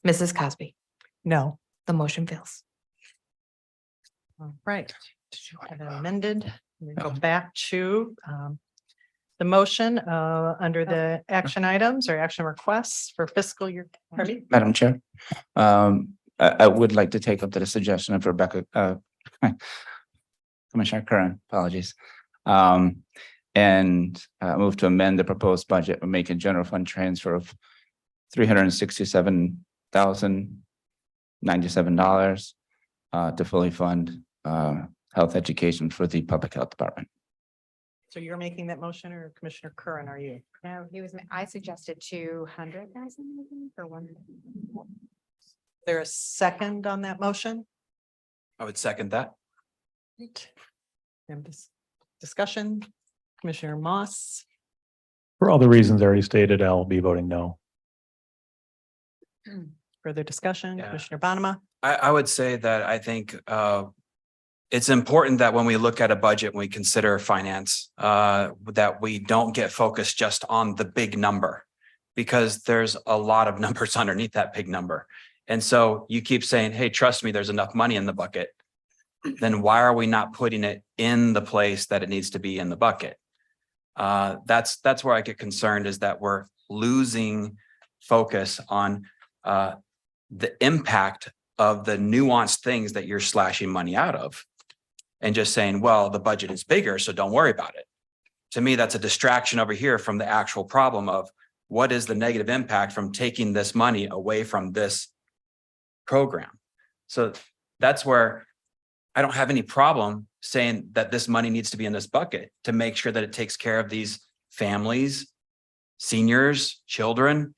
Mrs. Cosby. No. The motion fails. All right. Have it amended. We go back to the motion under the action items or action requests for fiscal year. Pardon me? Madam Chair, I would like to take up the suggestion of Rebecca, Commissioner Curran, apologies. And move to amend the proposed budget and make a general fund transfer of $367,097 to fully fund health education for the public health department. So you're making that motion or Commissioner Curran, are you? No, I suggested 200,000 for one. There a second on that motion? I would second that. Right. And this discussion, Commissioner Moss, For all the reasons already stated, I'll be voting no. further discussion, Yeah. Commissioner Bonema. I would say that I think it's important that when we look at a budget, when we consider finance, that we don't get focused just on the big number, because there's a lot of numbers underneath that big number. And so you keep saying, hey, trust me, there's enough money in the bucket. Then why are we not putting it in the place that it needs to be in the bucket? That's where I get concerned, is that we're losing focus on the impact of the nuanced things that you're slashing money out of and just saying, well, the budget is bigger, so don't worry about it. To me, that's a distraction over here from the actual problem of what is the negative impact from taking this money away from this program. So that's where I don't have any problem saying that this money needs to be in this bucket to make sure that it takes care of these families, seniors, children.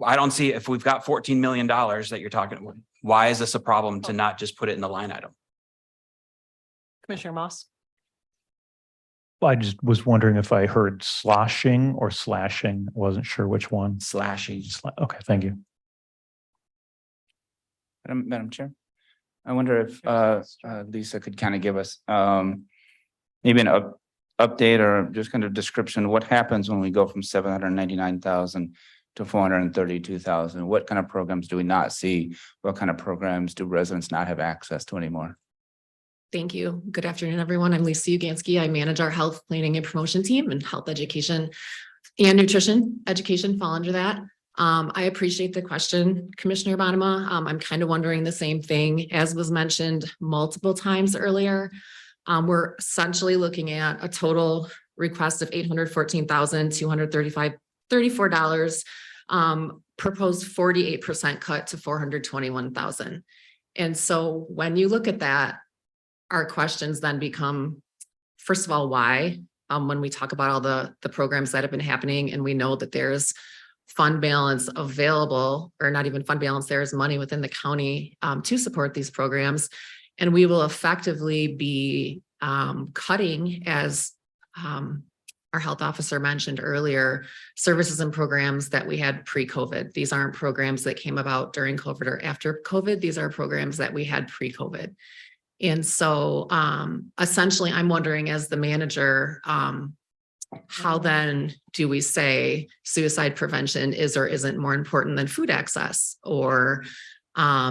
I don't see, if we've got $14 million that you're talking about, why is this a problem to not just put it in the line item? Commissioner Moss. I just was wondering if I heard sloshing or slashing. I wasn't sure which one. Slashing. Okay, thank you. Madam Chair, I wonder if Lisa could kind of give us maybe an update or just kind of description. What happens when we go from 799,000 to 432,000? What kind of programs do we not see? What kind of programs do residents not have access to anymore? Thank you. Good afternoon, everyone. I'm Lisa Ugansky. I manage our health planning and promotion team, and health education and nutrition education fall under that. I appreciate the question, Commissioner Bonema. I'm kind of wondering the same thing as was mentioned multiple times earlier. We're essentially looking at a total request of $814,234, proposed 48% cut to 421,000. And so when you look at that, our questions then become, first of all, why? When we talk about all the programs that have been happening, and we know that there's fund balance available, or not even fund balance, there is money within the county to support these programs. And we will effectively be cutting as our our health officer mentioned earlier, services and programs that we had pre-COVID. These aren't programs that came about during COVID or after COVID. These are programs that we had pre-COVID. And so essentially, I'm wondering as the manager, how then do we say suicide prevention is or isn't more important than food access, or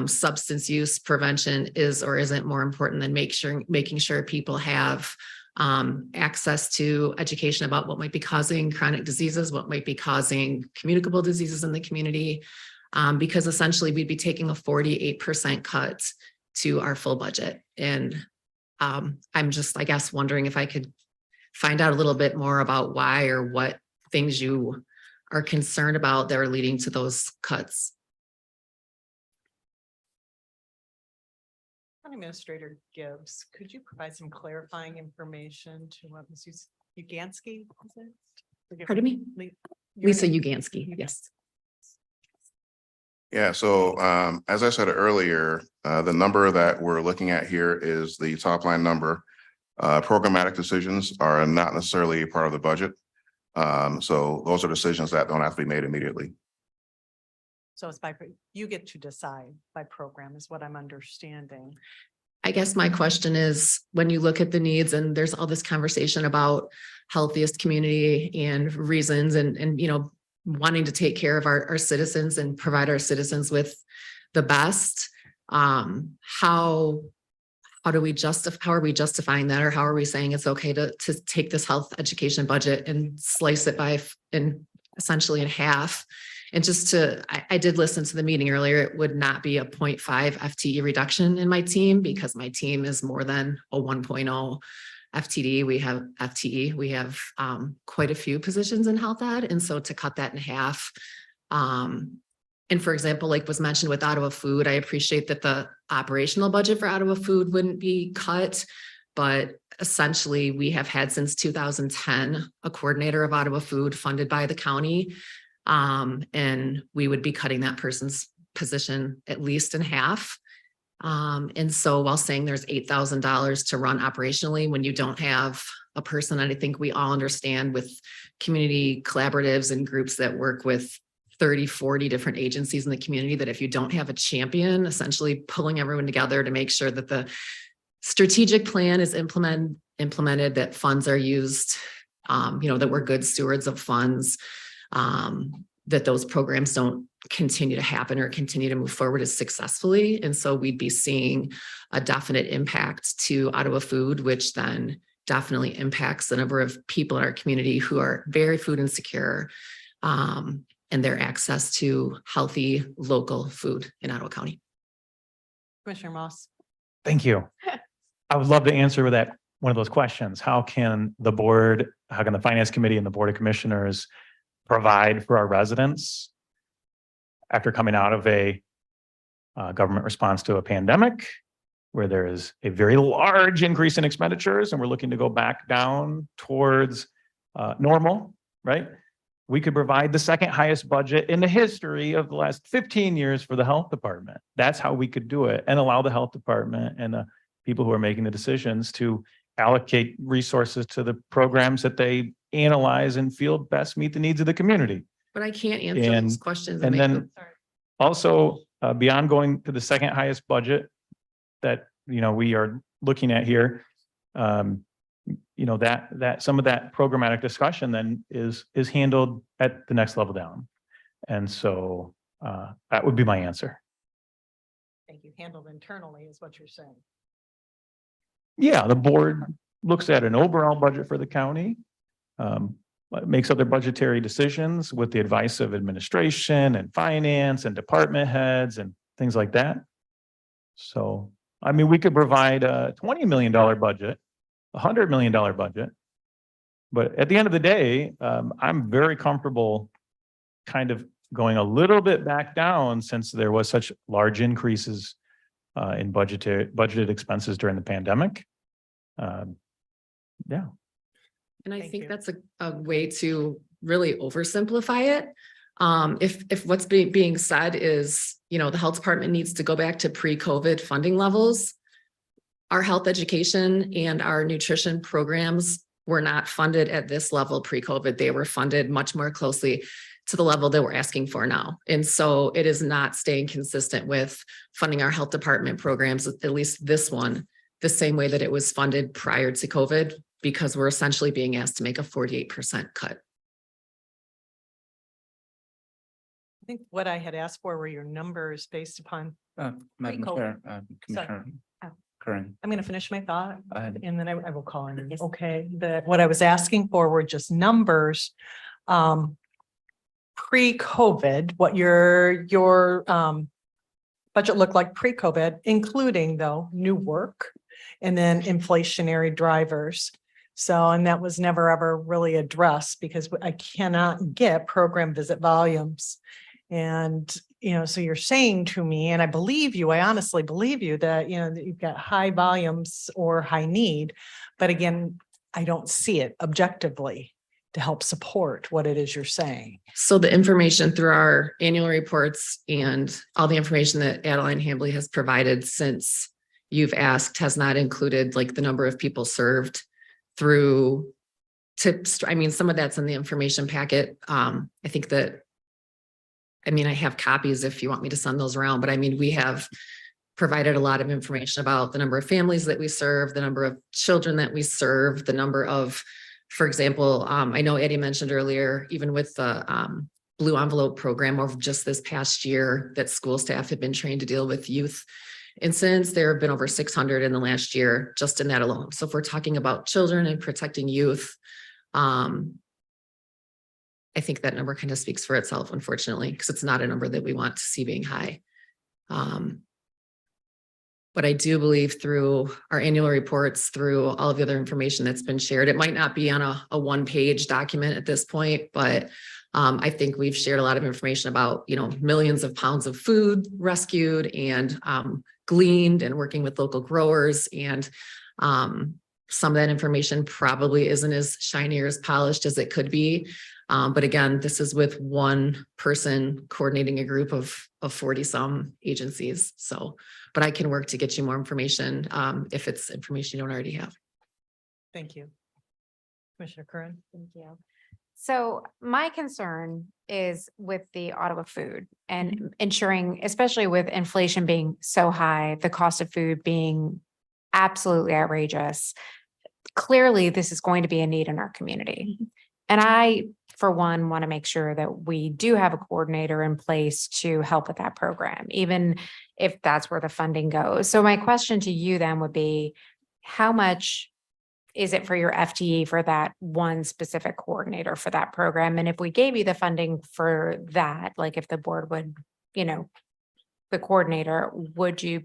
substance use prevention is or isn't more important than making sure people have access to education about what might be causing chronic diseases, what might be causing communicable diseases in the community, because essentially we'd be taking a 48% cut to our full budget. And I'm just, I guess, wondering if I could find out a little bit more about why or what things you are concerned about that are leading to those cuts. County Administrator Gibbs, could you provide some clarifying information to what Ms. Ugansky? Pardon me? Lisa Ugansky, yes. Yeah, so as I said earlier, the number that we're looking at here is the top line number. Programmatic decisions are not necessarily a part of the budget. So those are decisions that don't have to be made immediately. So it's you get to decide by program is what I'm understanding. I guess my question is, when you look at the needs and there's all this conversation about healthiest community and reasons and you know, wanting to take care of our citizens and provide our citizens with the best, how are we justifying that, or how are we saying it's okay to take this health education budget and slice it essentially in half? And just I did listen to the meeting earlier. It would not be a 0.5 FTE reduction in my team because my team is more than a 1.0 FTE. We have FTE. We have quite a few positions in health ed. And so to cut that in half, and for example, like was mentioned with Ottawa Food, I appreciate that the operational budget for Ottawa Food wouldn't be cut, but essentially we have had since 2010 a coordinator of Ottawa Food funded by the county. And we would be cutting that person's position at least in half. And so while saying there's $8,000 to run operationally, when you don't have a person, and I think we all understand with community collaboratives and groups that work with 30, 40 different agencies in the community, that if you don't have a champion, essentially pulling everyone together to make sure that the strategic plan is implemented, that funds are used, you know, that we're good stewards of funds, that those programs don't continue to happen or continue to move forward as successfully. And so we'd be seeing a definite impact to Ottawa Food, which then definitely impacts the number of people in our community who are very food insecure, and their access to healthy local food in Ottawa County. Commissioner Moss. Thank you. I would love to answer one of those questions. How can the finance committee and the board of commissioners provide for our residents after coming out of a government response to a pandemic where there is a very large increase in expenditures and we're looking to go back down towards normal, right? We could provide the second highest budget in the history of the last 15 years for the health department. That's how we could do it, and allow the health department and the people who are making the decisions to allocate resources to the programs that they analyze and feel best meet the needs of the community. But I can't answer those questions. And then also beyond going to the second highest budget that, you know, we are looking at here, you know, that some of that programmatic discussion then is handled at the next level down. And so that would be my answer. Thank you. Handled internally is what you're saying. Yeah, the board looks at an overall budget for the county, makes other budgetary decisions with the advice of administration and finance and department heads and things like that. So, I mean, we could provide a $20 million budget, $100 million budget. But at the end of the day, I'm very comfortable kind of going a little bit back down since there was such large increases in budgeted expenses during the pandemic. Yeah. And I Thank think you. that's a way to really oversimplify it. If what's being said is, you know, the health department needs to go back to pre-COVID funding levels, our health education and our nutrition programs were not funded at this level pre-COVID. They were funded much more closely to the level that we're asking for now. And so it is not staying consistent with funding our health department programs, at least this one, the same way that it was funded prior to COVID, because we're essentially being asked to make a 48% cut. I think what I had asked for were your numbers based upon, Madam Pre-COVID. Chair, Commissioner Oh. Curran. I'm going to finish my thought Go ahead. and then I will call in. Yes. Okay, what I was asking for were just numbers. Pre-COVID, what your budget looked like pre-COVID, including though new work and then inflationary drivers. So, and that was never ever really addressed because I cannot get program visit volumes. And, so you're saying to me, and I believe you, I honestly believe you that, that you've got high volumes or high need. But again, I don't see it objectively to help support what it is you're saying. So the information through our annual reports and all the information that Adeline Hambley has provided since you've asked has not included like the number of people served through tips. I mean, some of that's in the information packet. I think that, I have copies if you want me to send those around, but we have provided a lot of information about the number of families that we serve, the number of children that we serve, the number of, for example, I know Eddie mentioned earlier, even with the Blue Envelope program over just this past year that school staff have been trained to deal with youth incidents, there have been over 600 in the last year, just in that alone. So if we're talking about children and protecting youth, I think that number kind of speaks for itself, unfortunately, because it's not a number that we want to see being high. But I do believe through our annual reports, through all of the other information that's been shared, it might not be on a one-page document at this point, but I think we've shared a lot of information about, millions of pounds of food rescued and gleaned and working with local growers. And some of that information probably isn't as shiny or as polished as it could be. But again, this is with one person coordinating a group of 40 some agencies. So, but I can work to get you more information if it's information you don't already have. Thank you. Commissioner Curran. Thank you. So my concern is with the Ottawa food and ensuring, especially with inflation being so high, the cost of food being absolutely outrageous. Clearly, this is going to be a need in our community. And I, for one, want to make sure that we do have a coordinator in place to help with that program, even if that's where the funding goes. So my question to you then would be, how much is it for your FTE for that one specific coordinator for that program? And if we gave you the funding for that, like if the board would, the coordinator, would you,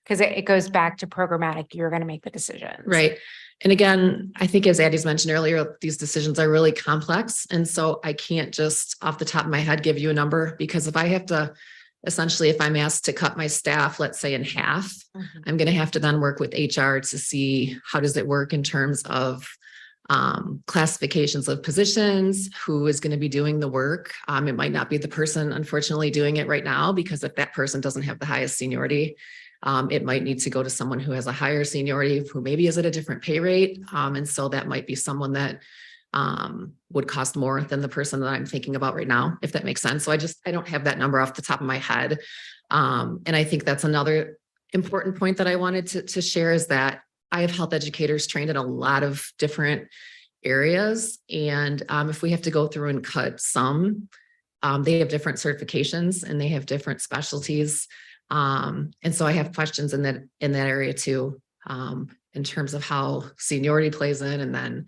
because it goes back to programmatic, you're going to make the decisions. Right. And again, I think as Addie's mentioned earlier, these decisions are really complex. And so I can't just off the top of my head give you a number, because if I have to, essentially, if I'm asked to cut my staff, let's say in half, I'm going to have to then work with HR to see how does it work in terms of classifications of positions, who is going to be doing the work. It might not be the person, unfortunately, doing it right now, because if that person doesn't have the highest seniority, it might need to go to someone who has a higher seniority, who maybe is at a different pay rate. And so that might be someone that would cost more than the person that I'm thinking about right now, if that makes sense. So I don't have that number off the top of my head. And I think that's another important point that I wanted to share, is that I have health educators trained in a lot of different areas. And if we have to go through and cut some, they have different certifications and they have different specialties. And so I have questions in that area too, in terms of how seniority plays in, and then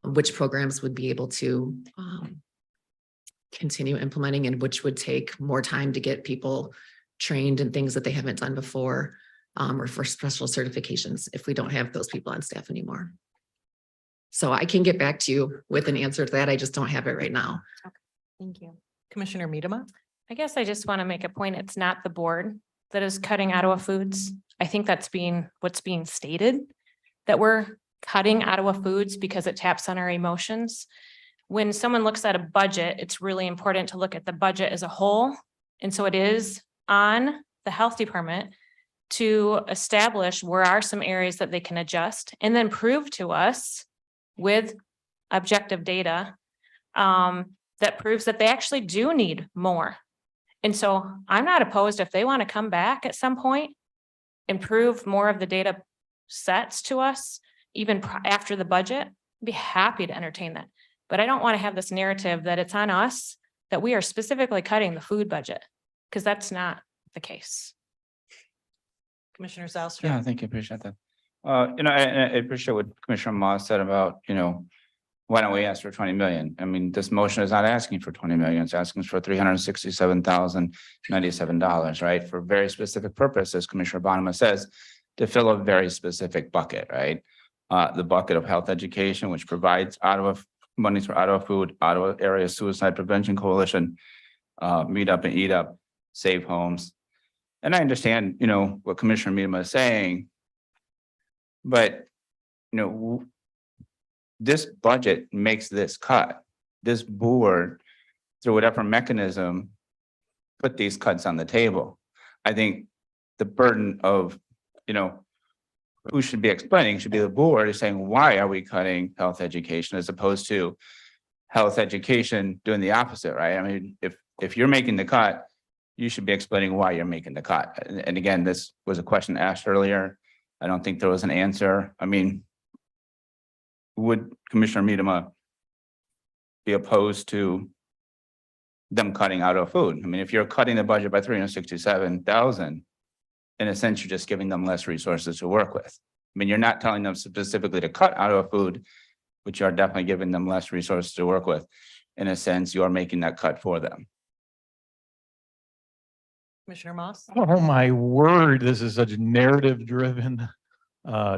which programs would be able to continue implementing, and which would take more time to get people trained in things that they haven't done before, or for special certifications if we don't have those people on staff anymore. So I can get back to you with an answer to that. I just don't have it right now. Okay, thank you. Commissioner Miedema. I guess I just want to make a point. It's not the board that is cutting Ottawa Foods. I think that's what's being stated, that we're cutting Ottawa Foods because it taps on our emotions. When someone looks at a budget, it's really important to look at the budget as a whole. And so it is on the health department to establish where are some areas that they can adjust, and then prove to us with objective data that proves that they actually do need more. And so I'm not opposed if they want to come back at some point, improve more of the data sets to us, even after the budget, I'd be happy to entertain that. But I don't want to have this narrative that it's on us, that we are specifically cutting the food budget, because that's not the case. Commissioner Zylstra. Yeah, thank you. Appreciate that. I appreciate what Commissioner Moss said about, why don't we ask for 20 million? I mean, this motion is not asking for 20 million. It's asking for $367,097, right? For very specific purposes, Commissioner Bonema says, to fill a very specific bucket, right? The bucket of health education, which provides Ottawa monies for Ottawa Food, Ottawa Area Suicide Prevention Coalition, Meet Up and Eat Up, Save Homes. And I understand, what Commissioner Miedema is saying, but, this budget makes this cut. This board, through whatever mechanism, put these cuts on the table. I think the burden of, who should be explaining should be the board is saying, why are we cutting health education as opposed to health education doing the opposite, right? I mean, if you're making the cut, you should be explaining why you're making the cut. And again, this was a question asked earlier. I don't think there was an answer. I mean, would Commissioner Miedema be opposed to them cutting out of food? I mean, if you're cutting the budget by 367,000, in a sense, you're just giving them less resources to work with. I mean, you're not telling them specifically to cut out of food, but you are definitely giving them less resources to work with. In a sense, you are making that cut for them. Commissioner Moss. Oh, my word, this is such narrative-driven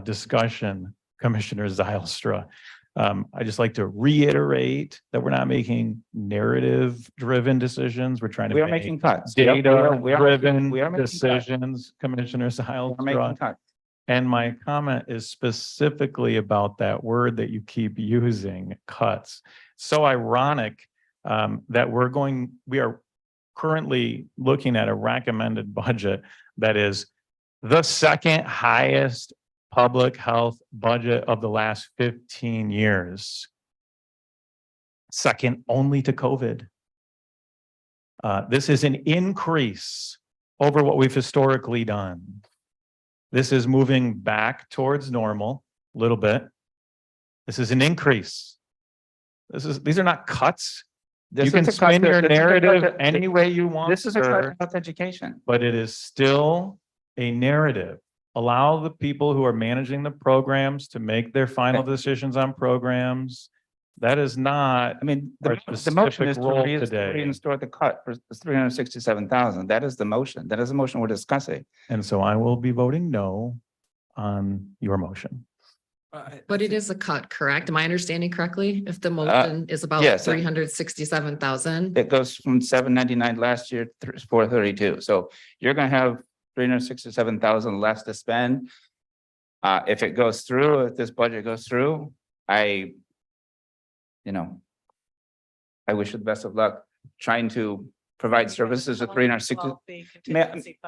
discussion, Commissioner Zylstra. I just like to reiterate that we're not making narrative-driven decisions. We're trying to We are make making cuts. We are data-driven making cuts. decisions, Commissioner We're making Zylstra. cuts. And my comment is specifically about that word that you keep using, cuts. So ironic that we are currently looking at a recommended budget that is the second highest public health budget of the last 15 years. Second only to COVID. This is an increase over what we've historically done. This is moving back towards normal a little bit. This is an increase. These are not cuts. You can spin your narrative any way you want. This is a cut sir, to health education. but it is still a narrative. Allow the people who are managing the programs to make their final decisions on programs. That is not, I mean, our the motion is specific role to today. restore the cut for 367,000. That is the motion. That is the motion we're discussing. And so I will be voting no on your motion. But it is a cut, correct? Am I understanding correctly? If the motion is about yes. 367,000? It goes from 799 last year to 432. So you're gonna have 367,000 less to spend. If it goes through, if this budget goes through, I wish you the best of luck trying to provide services with 360.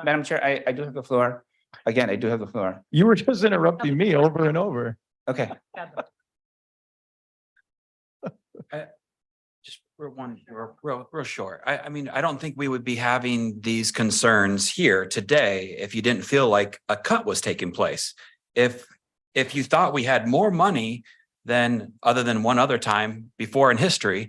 Madam Chair, I do have the floor. Again, I do have the floor. You were just interrupting me over and over. Okay. Just real short. I mean, I don't think we would be having these concerns here today if you didn't feel like a cut was taking place. If you thought we had more money than other than one other time before in history,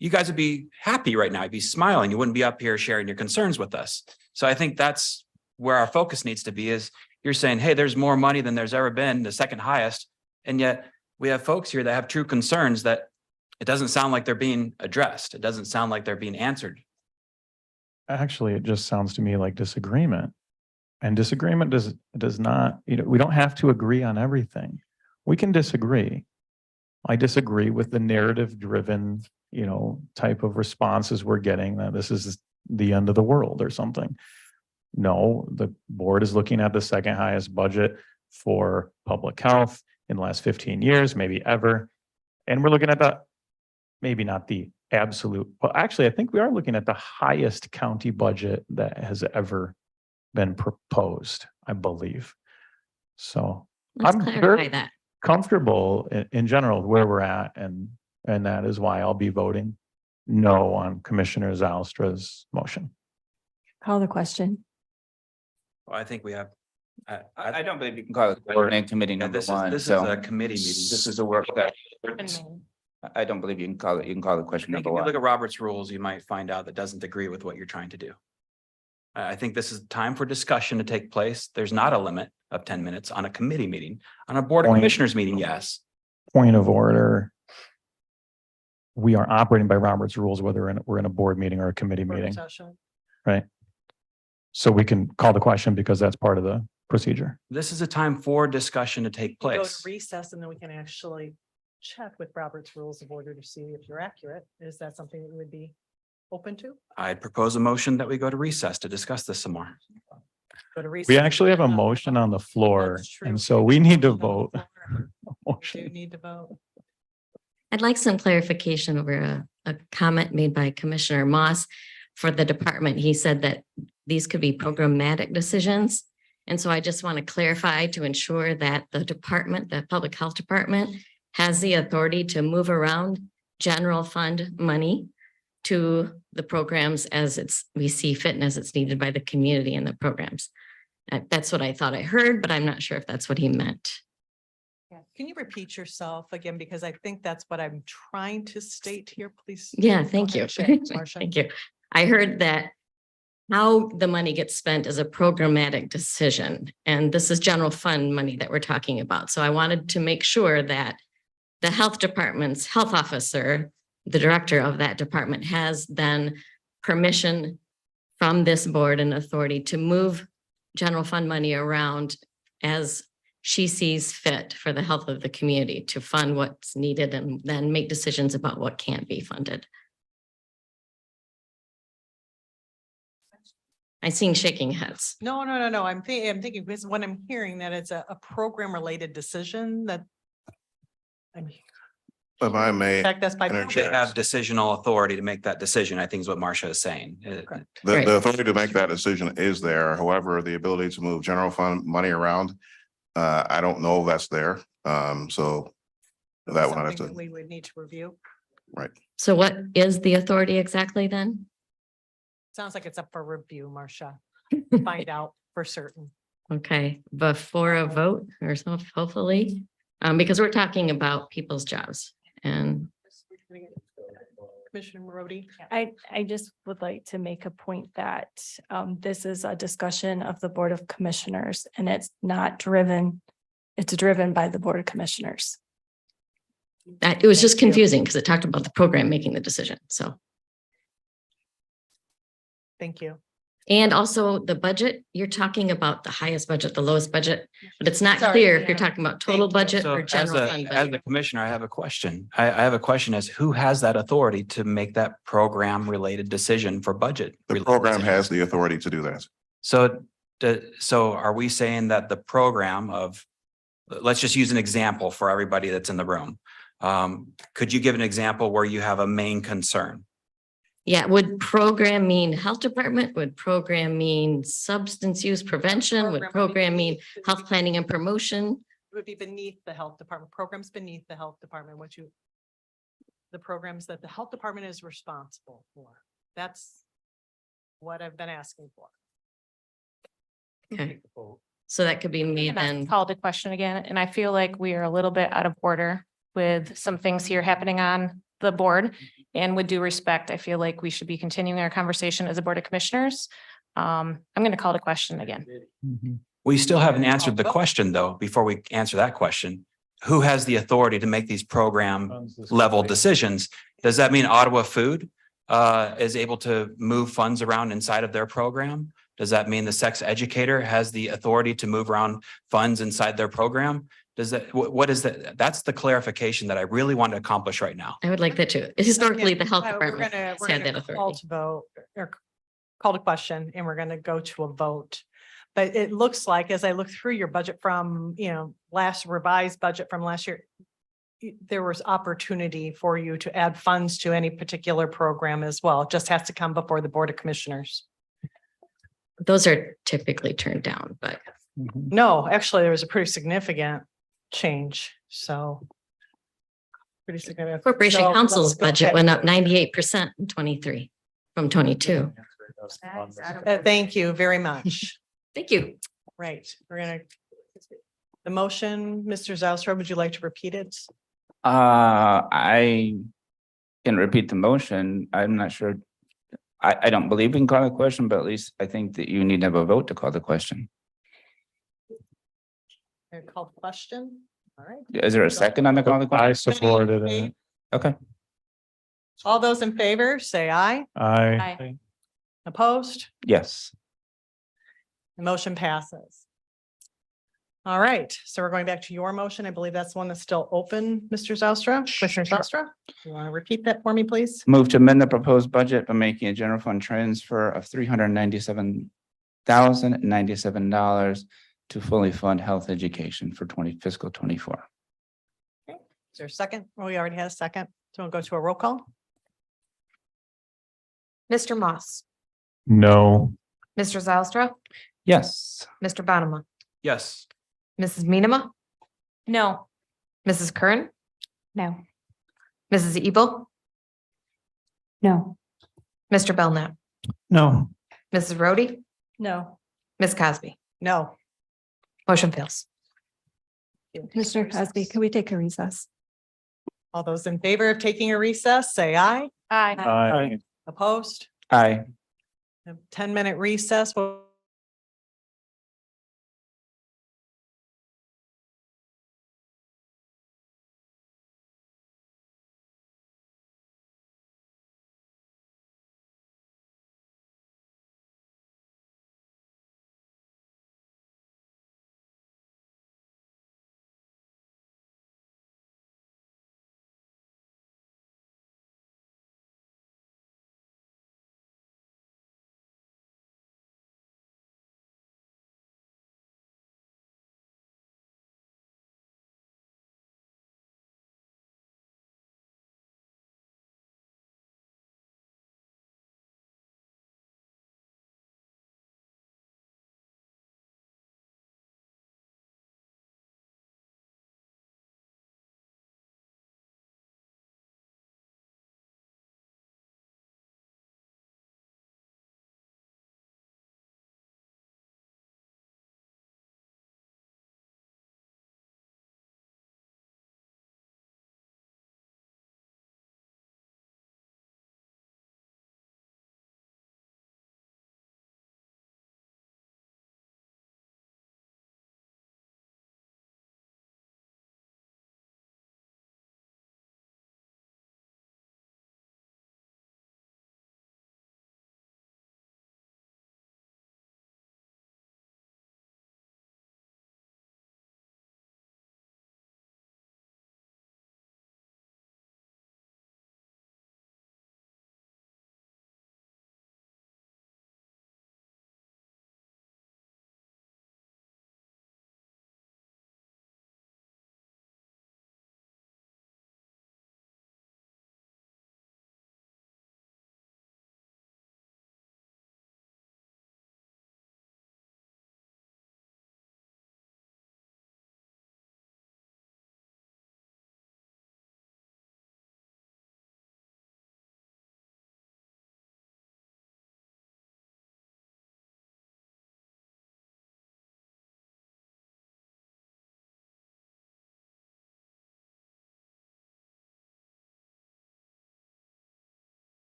you guys would be happy right now. You'd be smiling. You wouldn't be up here sharing your concerns with us. So I think that's where our focus needs to be is you're saying, hey, there's more money than there's ever been, the second highest. And yet we have folks here that have true concerns that it doesn't sound like they're being addressed. It doesn't sound like they're being answered. Actually, it just sounds to me like disagreement. And disagreement does not, we don't have to agree on everything. We can disagree. I disagree with the narrative-driven, type of responses we're getting that this is the end of the world or something. No, the board is looking at the second highest budget for public health in the last 15 years, maybe ever. And we're looking at maybe not the absolute, well, actually, I think we are looking at the highest county budget that has ever been proposed, I believe. So Let's I'm clarify very- that. comfortable in general where we're at, and that is why I'll be voting no on Commissioner Zalstra's motion. Call the question. Well, I think we have. I don't believe you can call it coordinating committee Yeah, number this one. is So a committee meeting. this is a work that I don't believe you can call it. You can call it I question think number if you one. look at Robert's rules, you might find out that doesn't agree with what you're trying to do. I think this is time for discussion to take place. There's not a limit of 10 minutes on a committee meeting. On a board of Point. commissioners meeting, yes. Point of order. We are operating by Robert's rules, whether we're in a board meeting or a committee meeting, right? So we can call the question because that's part of the procedure. This is a time for discussion to take Go to place. recess and then we can actually check with Robert's Rules of Order to see if you're accurate. Is that something that you would be open to? I'd propose a motion that we go to recess to discuss this some more. Go to recess. We actually have a motion on the floor, That's true. and so we need to vote. We do need to vote. I'd like some clarification over a comment made by Commissioner Moss for the department. He said that these could be programmatic decisions. And so I just want to clarify to ensure that the department, the Public Health Department, has the authority to move around general fund money to the programs as we see fit and as it's needed by the community and the programs. That's what I thought I heard, but I'm not sure if that's what he meant. Can you repeat yourself again? Because I think that's what I'm trying to state here, please. Yeah, Go thank you. ahead, Shay, Marcia. Thank you. I heard that how the money gets spent is a programmatic decision, and this is general fund money that we're talking about. So I wanted to make sure that the health department's health officer, the director of that department, has then permission from this board and authority to move general fund money around as she sees fit for the health of the community, to fund what's needed and then make decisions about what can't be funded. I'm seeing shaking heads. No. I'm thinking because when I'm hearing that it's a program related decision that. I'm. If I may, In fact, that's by. They Interject. have decisional authority to make that decision, I think is what Marcia is saying. Correct. Right. the authority to make that decision is there. However, the ability to move general fund money around, I don't know if that's there. So that one I have Something that to, we would need to review. right. So what is the authority exactly then? Sounds like it's up for review, Marcia. Find out for certain. Okay, before a vote or so, hopefully, because we're talking about people's jobs and Commissioner Marody. I just would like to make a point that this is a discussion of the Board of Commissioners and it's driven by the Board of Commissioners. it was just confusing because it talked about the program making the decision. So, Thank you. and also the budget, you're talking about the highest budget, the lowest budget, but it's not Sorry, clear if you're yeah. talking about total Thank you. budget So or as general fund as the budget. commissioner, I have a question. I have a question as who has that authority to make that program related decision for budget? The program has the authority to do that. So, so are we saying that the program of, let's just use an example for everybody that's in the room. Could you give an example where you have a main concern? Yeah, would program mean health department? Would program mean substance use prevention? Would program mean health planning and promotion? It would be beneath the health department, programs beneath the health department, the programs that the health department is responsible for. That's what I've been asking for. Okay, so that could be made And I then. called the question again, and I feel like we are a little bit out of order with some things here happening on the board. And with due respect, I feel like we should be continuing our conversation as a Board of Commissioners. I'm going to call the question again. We still haven't answered the question though, before we answer that question. Who has the authority to make these program level decisions? Does that mean Ottawa Food is able to move funds around inside of their program? Does that mean the sex educator has the authority to move around funds inside their program? Does that, what is that? That's the clarification that I really want to accomplish right now. I would like that too. Historically, the health We're department gonna- has we're had gonna that Call authority. to vote or call to question and we're gonna go to a vote. But it looks like, as I look through your budget from, last revised budget from last year, there was opportunity for you to add funds to any particular program as well. It just has to come before the Board of Commissioners. Those are typically turned down, but No, actually, there was a pretty significant change. So. Pretty significant. Corporation So Council's let's go budget ahead. went up 98% in 23 from 22. Thank you very much. Thank you. Right, we're gonna. The motion, Mr. Zalstra, would you like to repeat it? I can repeat the motion. I'm not sure. I don't believe we can call the question, but at least I think that you need to have a vote to call the question. Call the question, all right. Is there a second on the call the question? I supported it. Okay. All those in favor, say aye. I. Opposed? Yes. The motion passes. All right, so we're going back to your motion. I believe that's the one that's still open, Mr. Zalstra. Commissioner Zalstra, you want to repeat that for me, please? Move to amend the proposed budget by making a general fund transfer of $397,097 to fully fund health education for fiscal 24. Is there a second? Oh, we already had a second. So we'll go to a roll call. Mr. Moss, No. Mr. Zylstra, Yes. Mr. Bonema, Yes. Mrs. Minema, No. Mrs. Kern, No. Mrs. Ebel, No. Mr. Belknap, No. Mrs. Rhodey, No. Ms. Cosby. No. Motion fails. Mr. Cosby, can we take a recess? All those in favor of taking a recess, say aye. Aye. I. Opposed? Aye. 10-minute recess. We'll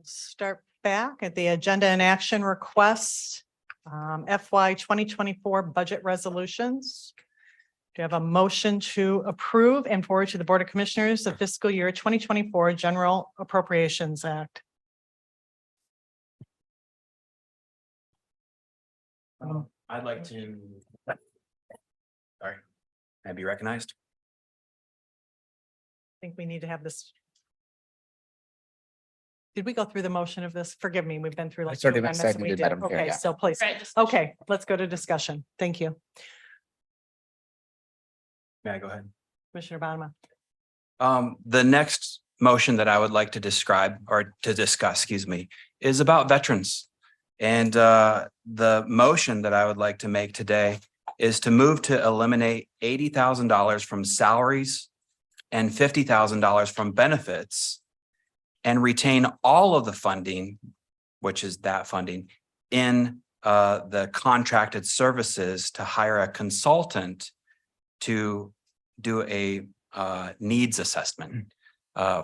Start back at the agenda and action requests. FY 2024 budget resolutions. Do you have a motion to approve and forward to the Board of Commissioners the fiscal year 2024 General Appropriations Act? I'd like to. Sorry, can I be recognized? I think we need to have this. Did we go through the motion of this? Forgive me, we've been through like. started two and amendments. We seconded, did. Madam Chair, Okay, yeah. so please, okay, let's go to discussion. Thank you. May I go ahead? Commissioner Bonema. The next motion that I would like to describe or to discuss, excuse me, is about veterans. And the motion that I would like to make today is to move to eliminate $80,000 from salaries and $50,000 from benefits and retain all of the funding, which is that funding, in the contracted services to hire a consultant to do a needs assessment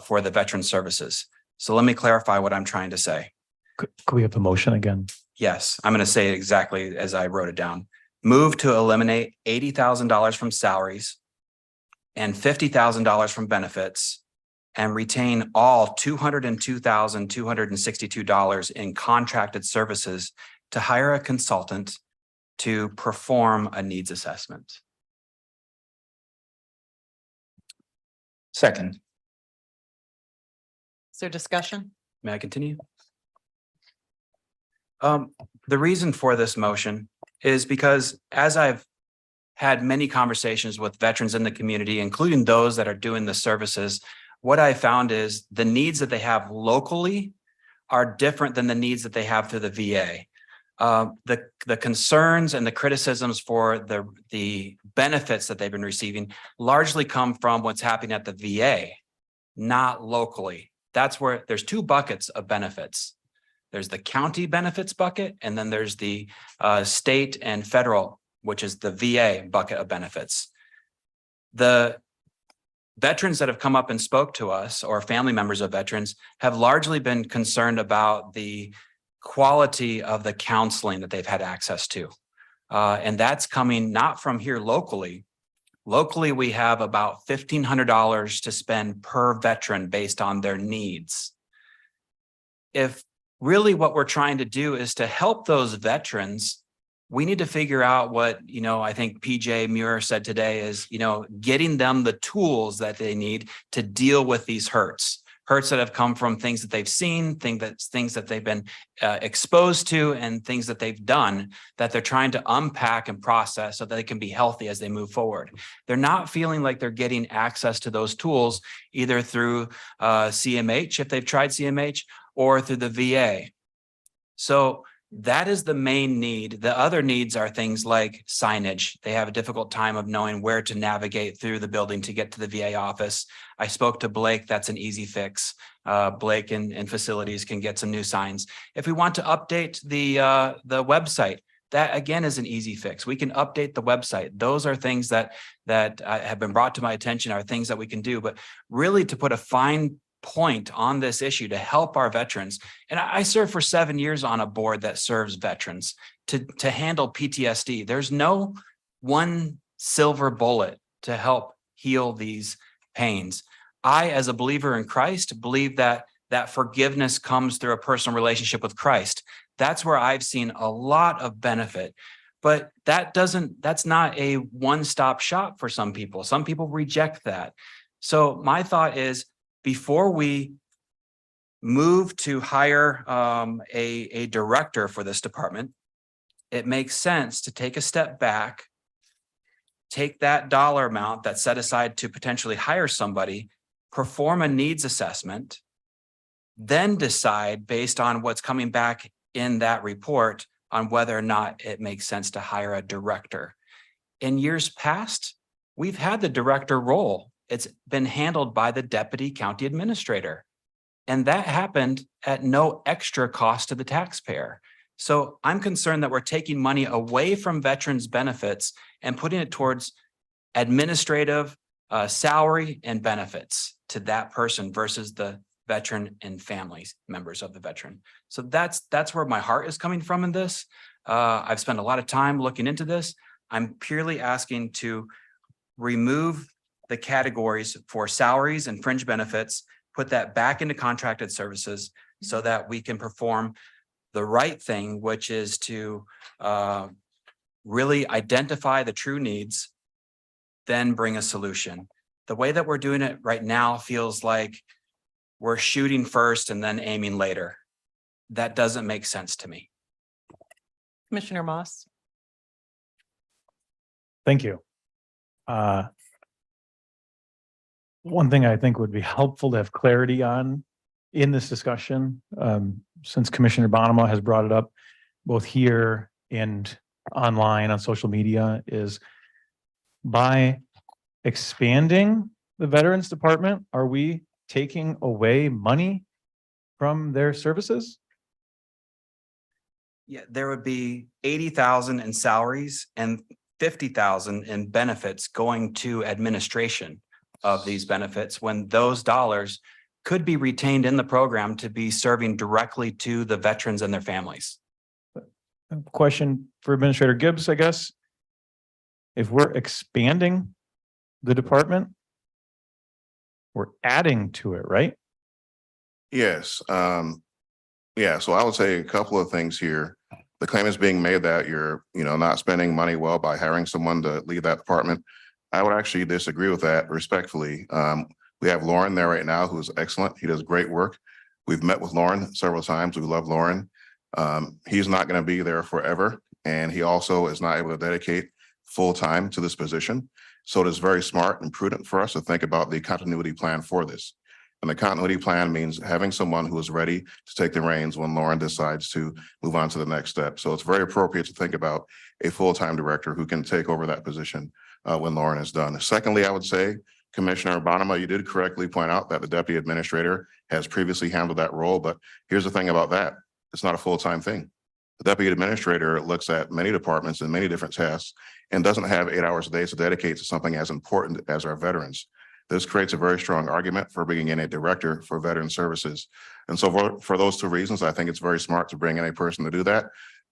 for the veteran services. So let me clarify what I'm trying to say. Could we have the motion again? Yes, I'm going to say it exactly as I wrote it down. Move to eliminate $80,000 from salaries and $50,000 from benefits and retain all $202,262 in contracted services to hire a consultant to perform a needs assessment. Second. Is there discussion? May I continue? The reason for this motion is because as I've had many conversations with veterans in the community, including those that are doing the services, what I found is the needs that they have locally are different than the needs that they have through the VA. The concerns and the criticisms for the benefits that they've been receiving largely come from what's happening at the VA, not locally. That's where there's two buckets of benefits. There's the county benefits bucket, and then there's the state and federal, which is the VA bucket of benefits. The veterans that have come up and spoke to us, or family members of veterans, have largely been concerned about the quality of the counseling that they've had access to. And that's coming not from here locally. Locally, we have about $1,500 to spend per veteran based on their needs. If really what we're trying to do is to help those veterans, we need to figure out what, I think PJ Muir said today is, getting them the tools that they need to deal with these hurts that have come from things that they've seen, things that they've been exposed to, and things that they've done that they're trying to unpack and process so that they can be healthy as they move forward. They're not feeling like they're getting access to those tools either through CMH, if they've tried CMH, or through the VA. So that is the main need. The other needs are things like signage. They have a difficult time of knowing where to navigate through the building to get to the VA office. I spoke to Blake. That's an easy fix. Blake and facilities can get some new signs. If we want to update the website, that again is an easy fix. We can update the website. Those are things that have been brought to my attention, are things that we can do. But really, to put a fine point on this issue to help our veterans. And I served for 7 years on a board that serves veterans to handle PTSD. There's no one silver bullet to help heal these pains. I, as a believer in Christ, believe that forgiveness comes through a personal relationship with Christ. That's where I've seen a lot of benefit. But that's not a one-stop shop for some people. Some people reject that. So my thought is, before we move to hire a director for this department, it makes sense to take a step back, take that dollar amount that's set aside to potentially hire somebody, perform a needs assessment, then decide based on what's coming back in that report on whether or not it makes sense to hire a director. In years past, we've had the director role. It's been handled by the deputy county administrator. And that happened at no extra cost to the taxpayer. So I'm concerned that we're taking money away from veterans' benefits and putting it towards administrative salary and benefits to that person versus the veteran and families, members of the veteran. So that's where my heart is coming from in this. I've spent a lot of time looking into this. I'm purely asking to remove the categories for salaries and fringe benefits, put that back into contracted services so that we can perform the right thing, which is to really identify the true needs, then bring a solution. The way that we're doing it right now feels like we're shooting first and then aiming later. That doesn't make sense to me. Commissioner Moss. Thank you. One thing I think would be helpful to have clarity on in this discussion, since Commissioner Bonema has brought it up both here and online on social media, is by expanding the Veterans Department, are we taking away money from their services? Yeah, there would be 80,000 in salaries and 50,000 in benefits going to administration of these benefits, when those dollars could be retained in the program to be serving directly to the veterans and their families. Question for Administrator Gibbs, I guess. If we're expanding the department, we're adding to it, right? Yes. Yeah, so I would say a couple of things here. The claim is being made that you're, not spending money well by hiring someone to lead that department. I would actually disagree with that respectfully. We have Lauren there right now, who's excellent. He does great work. We've met with Lauren several times. We love Lauren. He's not going to be there forever. And he also is not able to dedicate full time to this position. So it is very smart and prudent for us to think about the continuity plan for this. And the continuity plan means having someone who is ready to take the reins when Lauren decides to move on to the next step. So it's very appropriate to think about a full-time director who can take over that position when Lauren is done. Secondly, I would say, Commissioner Bonema, you did correctly point out that the deputy administrator has previously handled that role, but here's the thing about that. It's not a full-time thing. The deputy administrator looks at many departments and many different tasks and doesn't have 8 hours a day to dedicate to something as important as our veterans. This creates a very strong argument for bringing in a director for veteran services. And so for those two reasons, I think it's very smart to bring in a person to do that.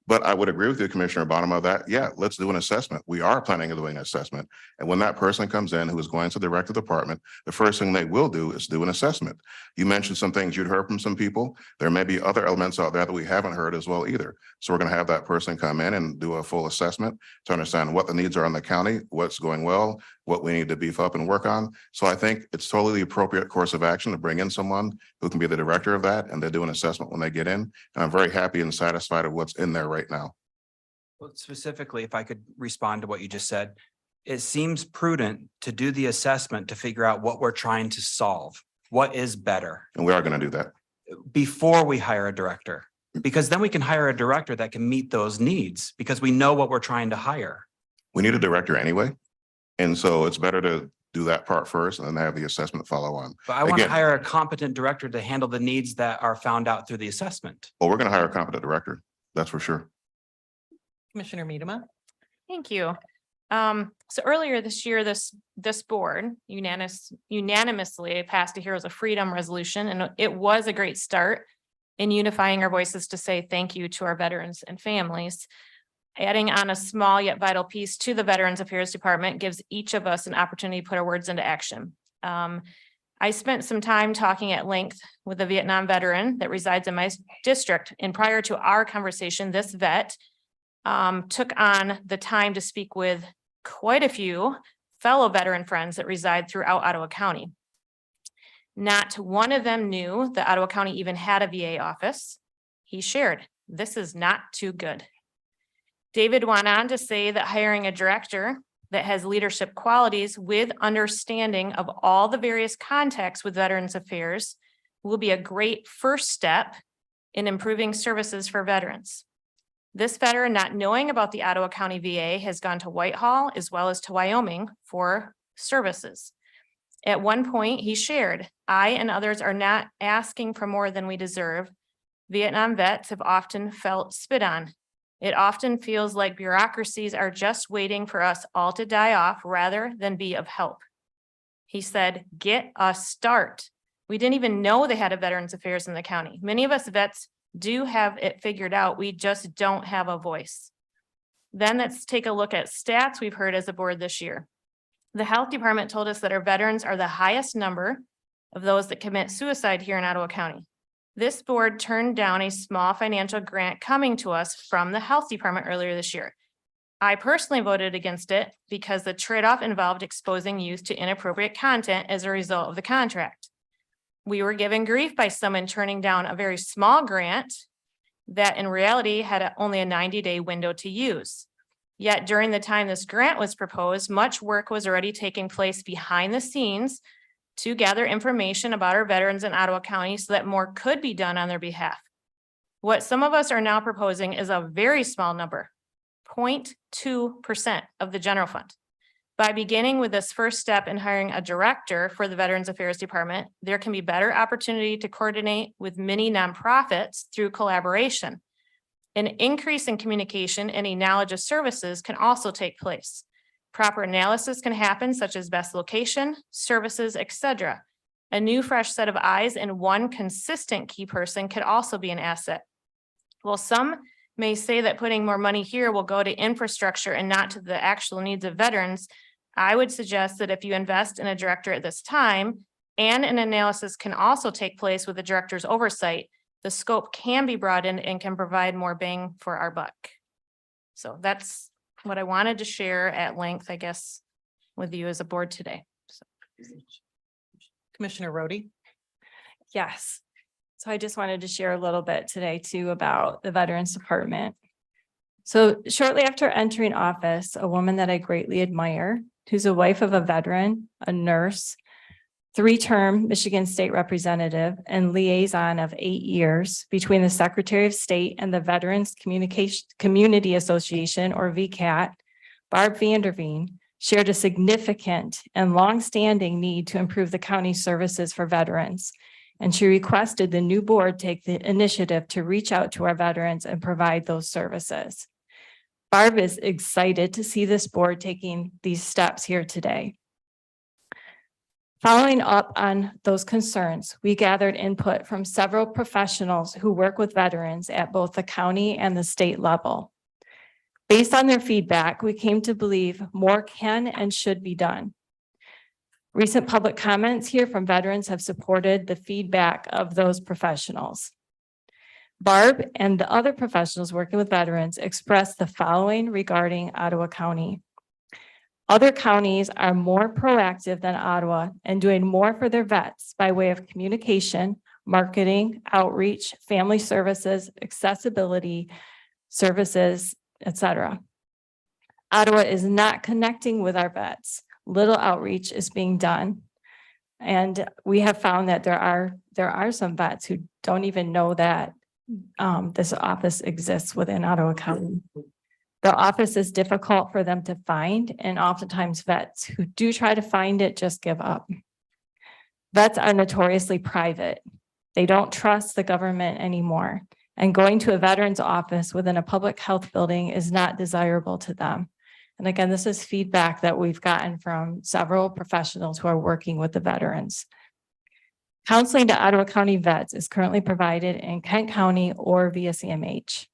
But I would agree with you, Commissioner Bonema, that, yeah, let's do an assessment. We are planning on doing an assessment. And when that person comes in who is going to direct the department, the first thing they will do is do an assessment. You mentioned some things you'd heard from some people. There may be other elements out there that we haven't heard as well either. So we're going to have that person come in and do a full assessment to understand what the needs are in the county, what's going well, what we need to beef up and work on. So I think it's totally the appropriate course of action to bring in someone who can be the director of that, and they do an assessment when they get in. And I'm very happy and satisfied with what's in there right now. Well, specifically, if I could respond to what you just said, it seems prudent to do the assessment to figure out what we're trying to solve, what is better, And we are going to do that. before we hire a director. Because then we can hire a director that can meet those needs because we know what we're trying to hire. We need a director anyway. And so it's better to do that part first and then have the assessment follow on. But I want to Again- hire a competent director to handle the needs that are found out through the assessment. Well, we're going to hire a competent director. That's for sure. Commissioner Miedema. Thank you. So earlier this year, this board unanimously passed a Heroes of Freedom resolution, and it was a great start in unifying our voices to say thank you to our veterans and families. Adding on a small yet vital piece to the Veterans Affairs Department gives each of us an opportunity to put our words into action. I spent some time talking at length with a Vietnam veteran that resides in my district, and prior to our conversation, this vet took on the time to speak with quite a few fellow veteran friends that reside throughout Ottawa County. Not one of them knew that Ottawa County even had a VA office. He shared, "This is not too good." David went on to say that hiring a director that has leadership qualities with understanding of all the various contacts with Veterans Affairs will be a great first step in improving services for veterans. This veteran, not knowing about the Ottawa County VA, has gone to Whitehall as well as to Wyoming for services. At one point, he shared, "I and others are not asking for more than we deserve. Vietnam vets have often felt spit on. It often feels like bureaucracies are just waiting for us all to die off rather than be of help." He said, "Get a start. We didn't even know they had a Veterans Affairs in the county. Many of us vets do have it figured out. We just don't have a voice. Then let's take a look at stats we've heard as a board this year. The health department told us that our veterans are the highest number of those that commit suicide here in Ottawa County. This board turned down a small financial grant coming to us from the health department earlier this year. I personally voted against it because the trade-off involved exposing youth to inappropriate content as a result of the contract. We were given grief by someone turning down a very small grant that in reality had only a 90-day window to use. Yet during the time this grant was proposed, much work was already taking place behind the scenes to gather information about our veterans in Ottawa County so that more could be done on their behalf. What some of us are now proposing is a very small number, 0.2% of the general fund. By beginning with this first step in hiring a director for the Veterans Affairs Department, there can be better opportunity to coordinate with many nonprofits through collaboration. An increase in communication and a knowledge of services can also take place. Proper analysis can happen, such as best location, services, etc. A new fresh set of eyes and one consistent key person could also be an asset. While some may say that putting more money here will go to infrastructure and not to the actual needs of veterans, I would suggest that if you invest in a director at this time and an analysis can also take place with the director's oversight, the scope can be broadened and can provide more bang for our buck. So that's what I wanted to share at length, I guess, with you as a board today. So. Commissioner Rhodey? Yes. So I just wanted to share a little bit today too about the Veterans Department. So shortly after entering office, a woman that I greatly admire, who's a wife of a veteran, a nurse, 3-term Michigan State Representative and liaison of 8 years between the Secretary of State and the Veterans Community Association, or VCAT, Barb Vanderveen, shared a significant and longstanding need to improve the county's services for veterans. And she requested the new board take the initiative to reach out to our veterans and provide those services. Barb is excited to see this board taking these steps here today. Following up on those concerns, we gathered input from several professionals who work with veterans at both the county and the state level. Based on their feedback, we came to believe more can and should be done. Recent public comments here from veterans have supported the feedback of those professionals. Barb and the other professionals working with veterans expressed the following regarding Ottawa County. Other counties are more proactive than Ottawa and doing more for their vets by way of communication, marketing, outreach, family services, accessibility, services, etc. Ottawa is not connecting with our vets. Little outreach is being done. And we have found that there are some vets who don't even know that this office exists within Ottawa County. The office is difficult for them to find, and oftentimes vets who do try to find it just give up. Vets are notoriously private. They don't trust the government anymore, and going to a veteran's office within a public health building is not desirable to them. And again, this is feedback that we've gotten from several professionals who are working with the veterans. Counseling to Ottawa County vets is currently provided in Kent County or via CMH.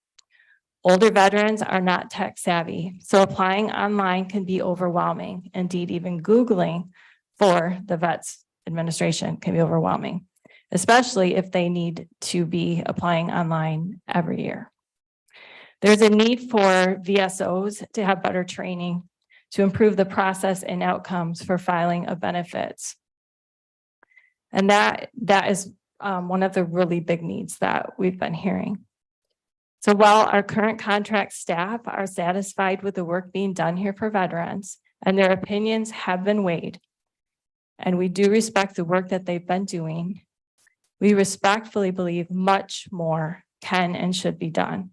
Older veterans are not tech savvy, so applying online can be overwhelming. Indeed, even Googling for the vets administration can be overwhelming, especially if they need to be applying online every year. There's a need for VSOs to have better training to improve the process and outcomes for filing of benefits. And that is one of the really big needs that we've been hearing. So while our current contract staff are satisfied with the work being done here for veterans and their opinions have been weighed, and we do respect the work that they've been doing, we respectfully believe much more can and should be done.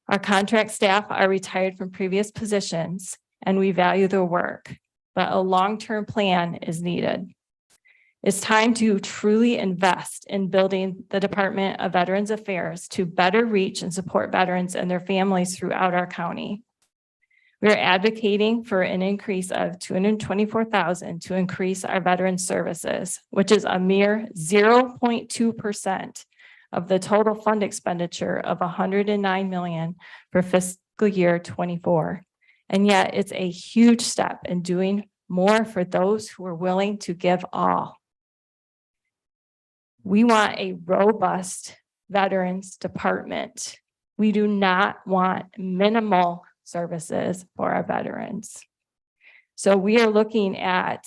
Our contract staff are retired from previous positions and we value their work, but a long-term plan is needed. It's time to truly invest in building the Department of Veterans Affairs to better reach and support veterans and their families throughout our county. We're advocating for an increase of $224,000 to increase our veteran services, which is a mere 0.2% of the total fund expenditure of $109 million for fiscal year 24. And yet it's a huge step in doing more for those who are willing to give all. We want a robust veterans department. We do not want minimal services for our veterans. So we are looking at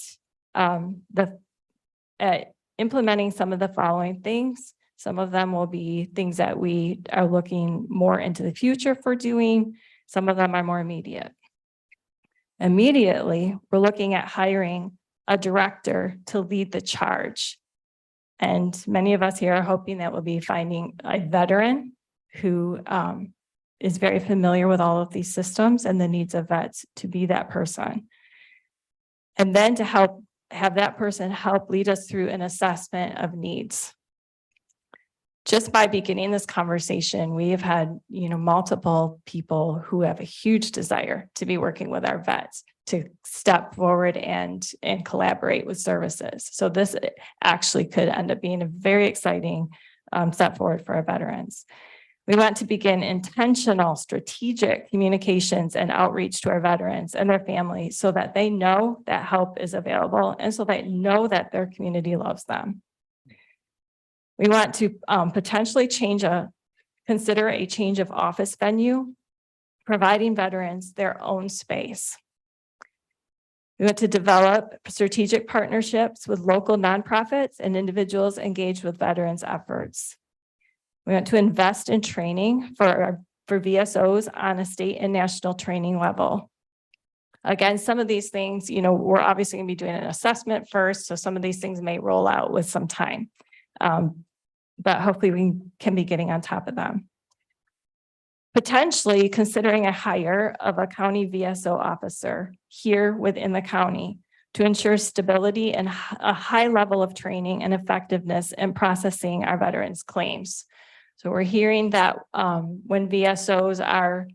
implementing some of the following things. Some of them will be things that we are looking more into the future for doing. Some of them are more immediate. Immediately, we're looking at hiring a director to lead the charge. And many of us here are hoping that we'll be finding a veteran who is very familiar with all of these systems and the needs of vets to be that person. And then to help have that person help lead us through an assessment of needs. Just by beginning this conversation, we have had, multiple people who have a huge desire to be working with our vets to step forward and collaborate with services. So this actually could end up being a very exciting step forward for our veterans. We want to begin intentional strategic communications and outreach to our veterans and their families so that they know that help is available and so they know that their community loves them. We want to potentially consider a change of office venue, providing veterans their own space. We want to develop strategic partnerships with local nonprofits and individuals engaged with veterans efforts. We want to invest in training for VSOs on a state and national training level. Again, some of these things, we're obviously going to be doing an assessment first, so some of these things may roll out with some time. But hopefully we can be getting on top of them. Potentially considering a hire of a county VSO officer here within the county to ensure stability and a high level of training and effectiveness in processing our veterans' claims. So we're hearing that when VSOs are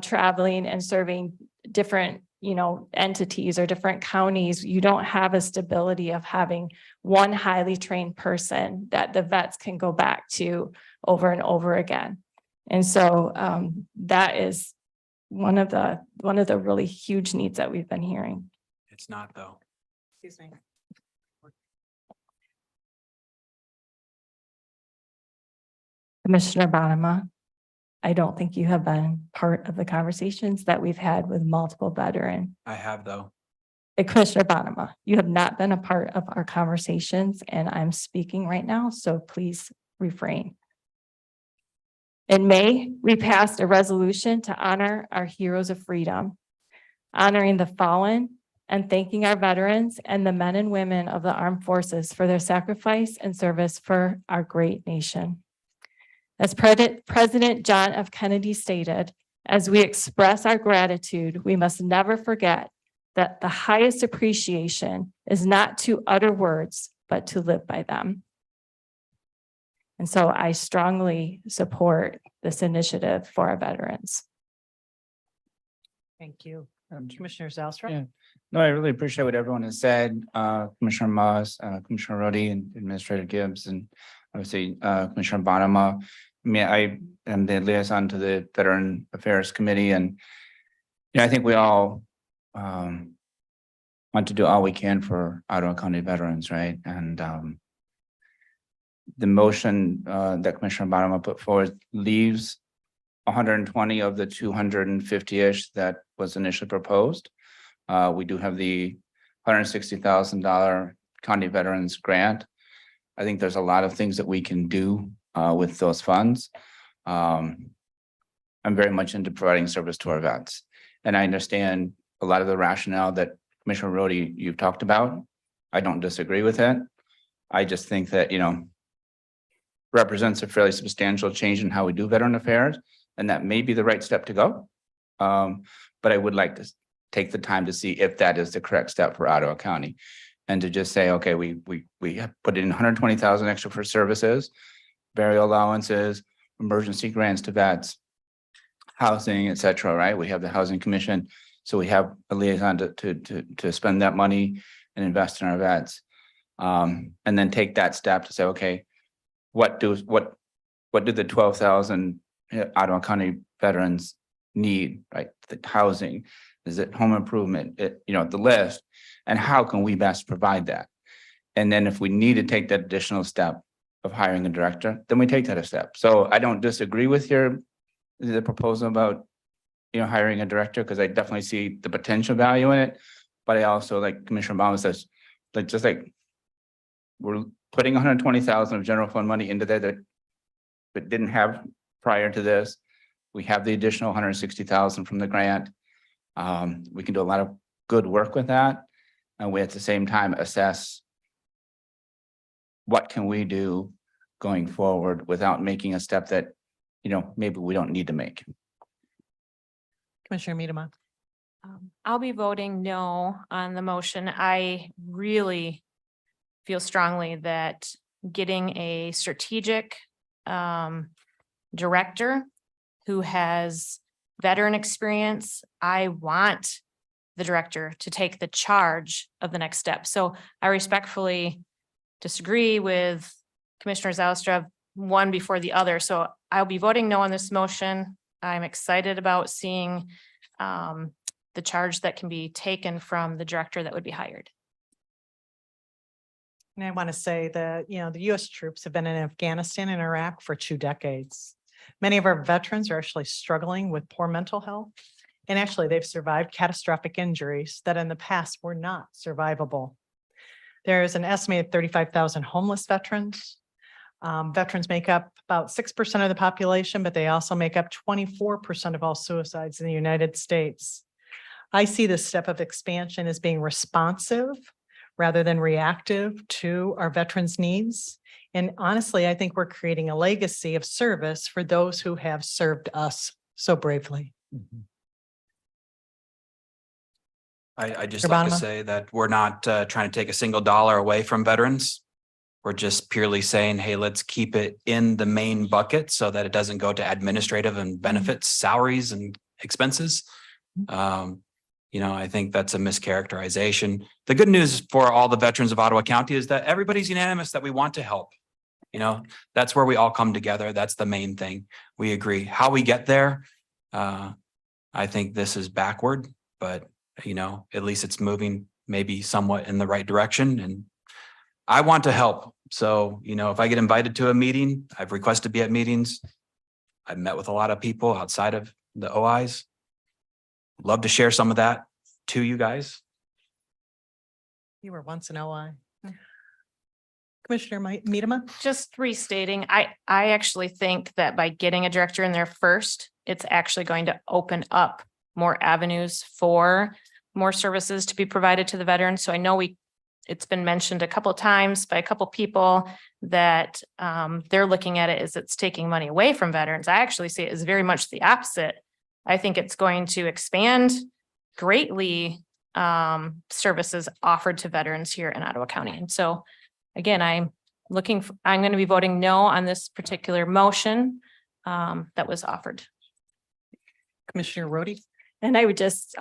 traveling and serving different entities or different counties, you don't have a stability of having one highly trained person that the vets can go back to over and over again. And so that is one of the really huge needs that we've been hearing. It's not though. Excuse me. Commissioner Bonema, I don't think you have been part of the conversations that we've had with multiple veterans. I have though. Commissioner Bonema, you have not been a part of our conversations and I'm speaking right now, so please refrain. In May, we passed a resolution to honor our heroes of freedom, honoring the fallen and thanking our veterans and the men and women of the armed forces for their sacrifice and service for our great nation. As President John F. Kennedy stated, as we express our gratitude, we must never forget that the highest appreciation is not to utter words, but to live by them. And so I strongly support this initiative for our veterans. Thank you. Commissioner Zylstra? Yeah. No, I really appreciate what everyone has said, Commissioner Moss, Commissioner Rhodey, and Administrator Gibbs, and obviously Commissioner Bonema. I am the liaison to the Veteran Affairs Committee, and I think we all want to do all we can for Ottawa County veterans, right? And the motion that Commissioner Bonema put forward leaves 120 of the 250-ish that was initially proposed. We do have the $160,000 county veterans grant. I think there's a lot of things that we can do with those funds. I'm very much into providing service to our vets. And I understand a lot of the rationale that Commissioner Rhodey, you've talked about. I don't disagree with it. I just think that, represents a fairly substantial change in how we do veteran affairs, and that may be the right step to go. But I would like to take the time to see if that is the correct step for Ottawa County. And to just say, okay, we have put in 120,000 extra for services, burial allowances, emergency grants to vets, housing, et cetera, right? We have the Housing Commission So we have a liaison to spend that money and invest in our vets. And then take that step to say, okay, what do the 12,000 Ottawa County veterans need, right? The housing, is it home improvement, the list, and how can we best provide that? And then if we need to take that additional step of hiring a director, then we take that a step. So I don't disagree with the proposal about, hiring a director, because I definitely see the potential value in it. But I also, like Commissioner Obama says, we're putting 120,000 of general fund money into there that didn't have prior to this. We have the additional 160,000 from the grant. We can do a lot of good work with that. And we at the same time assess what can we do going forward without making a step that, maybe we don't need to make. Commissioner Miedema. I'll be voting no on the motion. I really feel strongly that getting a strategic director who has veteran experience, I want the director to take the charge of the next step. So I respectfully disagree with Commissioner Zylstra, one before the other. So I'll be voting no on this motion. I'm excited about seeing the charge that can be taken from the director that would be hired. And I want to say that, the U.S. troops have been in Afghanistan and Iraq for 2 decades. Many of our veterans are actually struggling with poor mental health. And actually, they've survived catastrophic injuries that in the past were not survivable. There is an estimated 35,000 homeless veterans. Veterans make up about 6% of the population, but they also make up 24% of all suicides in the United States. I see this step of expansion as being responsive rather than reactive to our veterans' needs. And honestly, I think we're creating a legacy of service for those who have served us so bravely. I just like to Urbanima? say that we're not trying to take a single dollar away from veterans. We're just purely saying, hey, let's keep it in the main bucket so that it doesn't go to administrative and benefits, salaries and expenses. I think that's a mischaracterization. The good news for all the veterans of Ottawa County is that everybody's unanimous that we want to help. That's where we all come together. That's the main thing. We agree. How we get there, I think this is backward, but at least it's moving maybe somewhat in the right direction. And I want to help. So, if I get invited to a meeting, I've requested to be at meetings. I've met with a lot of people outside of the OIs. Love to share some of that to you guys. You were once an OI. Commissioner Miedema? Just restating, I actually think that by getting a director in there first, it's actually going to open up more avenues for more services to be provided to the veterans. So I know it's been mentioned a couple of times by a couple of people that they're looking at it as it's taking money away from veterans. I actually see it as very much the opposite. I think it's going to expand greatly services offered to veterans here in Ottawa County. And so again, I'm going to be voting no on this particular motion that was offered. Commissioner Rhodey? And I would just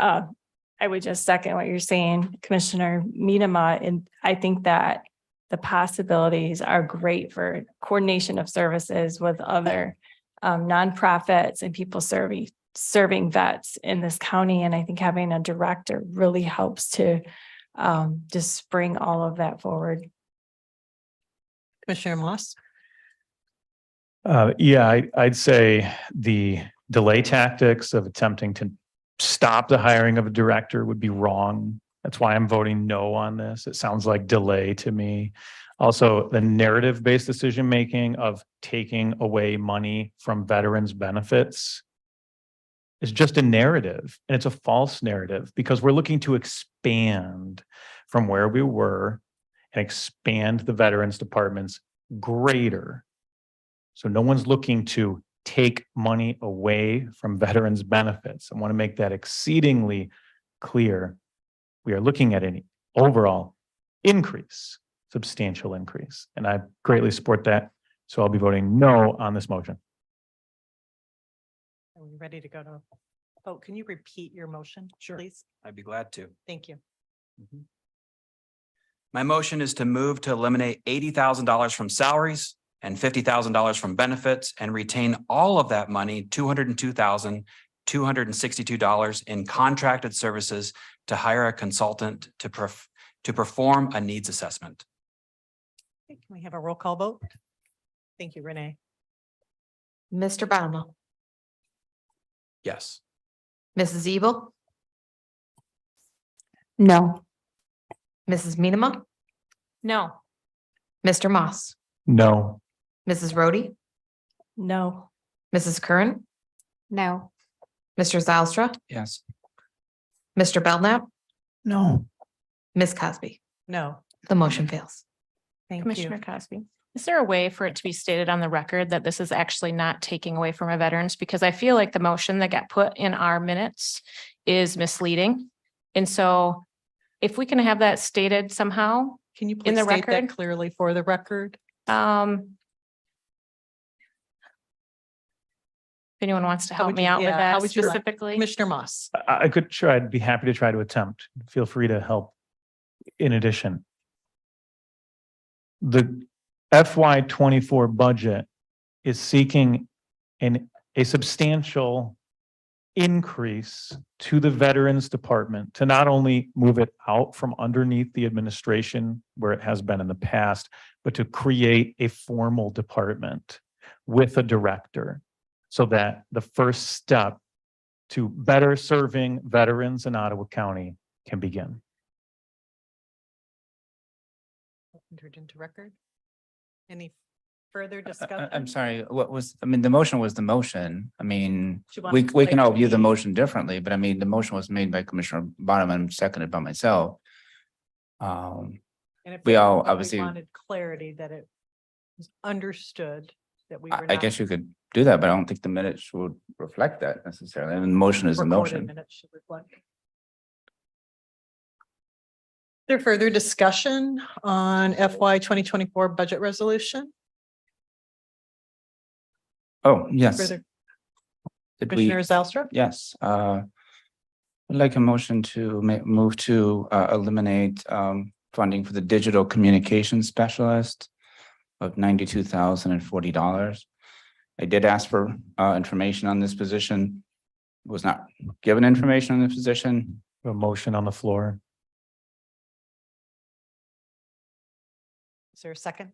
second what you're saying, Commissioner Miedema. And I think that the possibilities are great for coordination of services with other nonprofits and people serving vets in this county. And I think having a director really helps to just bring all of that forward. Commissioner Moss? I'd say the delay tactics of attempting to stop the hiring of a director would be wrong. That's why I'm voting no on this. It sounds like delay to me. Also, the narrative-based decision-making of taking away money from veterans' benefits is just a narrative, and it's a false narrative because we're looking to expand from where we were and expand the veterans departments greater. So no one's looking to take money away from veterans' benefits. I want to make that exceedingly clear. We are looking at an overall increase, substantial increase, and I greatly support that. So I'll be voting no on this motion. Are we ready to go to Oh, can you repeat your motion? Sure. Please? I'd be glad to. Thank you. My motion is to move to eliminate $80,000 from salaries and $50,000 from benefits and retain all of that money, $202,262 in contracted services to hire a consultant to perform a needs assessment. Okay, can we have a roll call vote? Thank you, Renee. Mr. Bauma, Yes. Mrs. Ebel, No. Mrs. Minema, No. Mr. Moss, No. Mrs. Rhodey, No. Mrs. Curran, No. Mr. Zalstra, Yes. Mr. Belknap, No. Ms. Cosby. No, The motion fails. thank you. Commissioner Cosby, is there a way for it to be stated on the record that this is actually not taking away from our veterans? Because I feel like the motion that got put in our minutes is misleading. And so if we can have that stated somehow, Can you in please the state that record? clearly for the record? if anyone wants to How help would me you- out with yeah, how that would you like- specifically. Commissioner Moss. I could try, I'd be happy to try to attempt. Feel free to help. In addition, the FY 24 budget is seeking a substantial increase to the Veterans Department to not only move it out from underneath the administration where it has been in the past, but to create a formal department with a director so that the first step to better serving veterans in Ottawa County can begin. Entered into record. Any further discussion? I'm sorry, the motion was the motion. I mean, Do you want we to can all view the explain? motion differently, but I mean, the motion was made by Commissioner Bottom and seconded by myself. And if we it- all if we obviously- Wanted clarity that it was understood that we were I not. guess you could do that, but I don't think the minutes would reflect that necessarily. And the motion is the recorded motion. minutes should reflect. There further discussion on FY 2024 budget resolution? Oh, yes. Further, Did we? Commissioner Zalstra? Yes, I'd like a motion to move to eliminate funding for the digital communication specialist of $92,040. I did ask for information on this position. Was not given information on this position. A motion on the floor. Is there a second?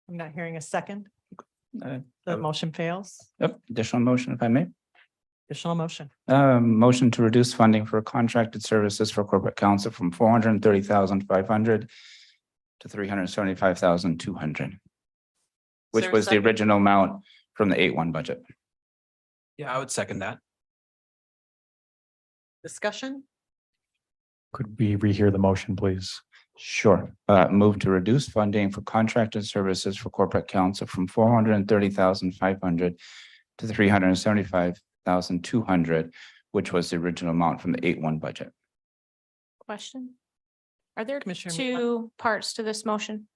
I'm not hearing a second. Uh, The motion fails. Yep, additional motion if I may. Additional motion. Motion to reduce funding for contracted services for corporate counsel from $430,500 to $375,200. Which there a was the second? original amount from the 8-1 budget. Yeah, I would second that. Discussion? Could we rehear the motion, please? Sure. Move to reduce funding for contracted services for corporate counsel from $430,500 to $375,200, which was the original amount from the 8-1 budget. Question? Are there Commissioner two parts to this motion?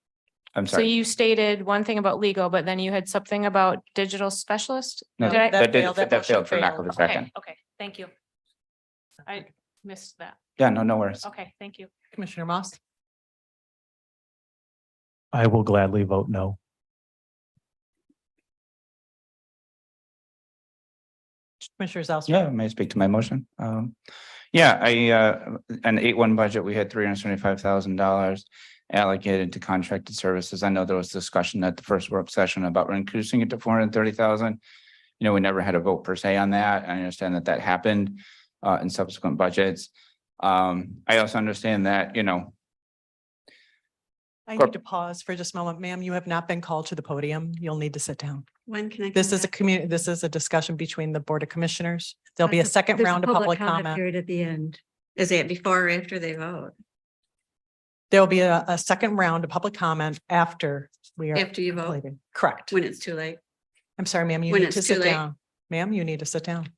I'm So sorry. you stated one thing about legal, but then you had something about digital specialist? No, Did I- that failed, that that failed for motion lack of a failed. second. Okay, thank you. I missed that. Yeah, no worries. Okay, thank you. Commissioner Moss? I will gladly vote no. Commissioner Zalstra? Yeah, may I speak to my motion? Yeah, an 8-1 budget, we had $375,000 allocated to contracted services. I know there was discussion at the first work session about increasing it to 430,000. You know, we never had a vote per se on that. I understand that happened in subsequent budgets. I also understand that, I need to pause for just a moment. Ma'am, you have not been called to the podium. You'll need to sit down. When can I? This come is a back? this is a discussion between the Board of Commissioners. There'll be a That's second there's round of public comment. Period at the end. Is it before or after they vote? There'll be a second round of public comment after we are. After you vote? completed. Correct. When it's too late? I'm sorry, ma'am, you when need it's to too sit late? down. Ma'am, you need to sit down.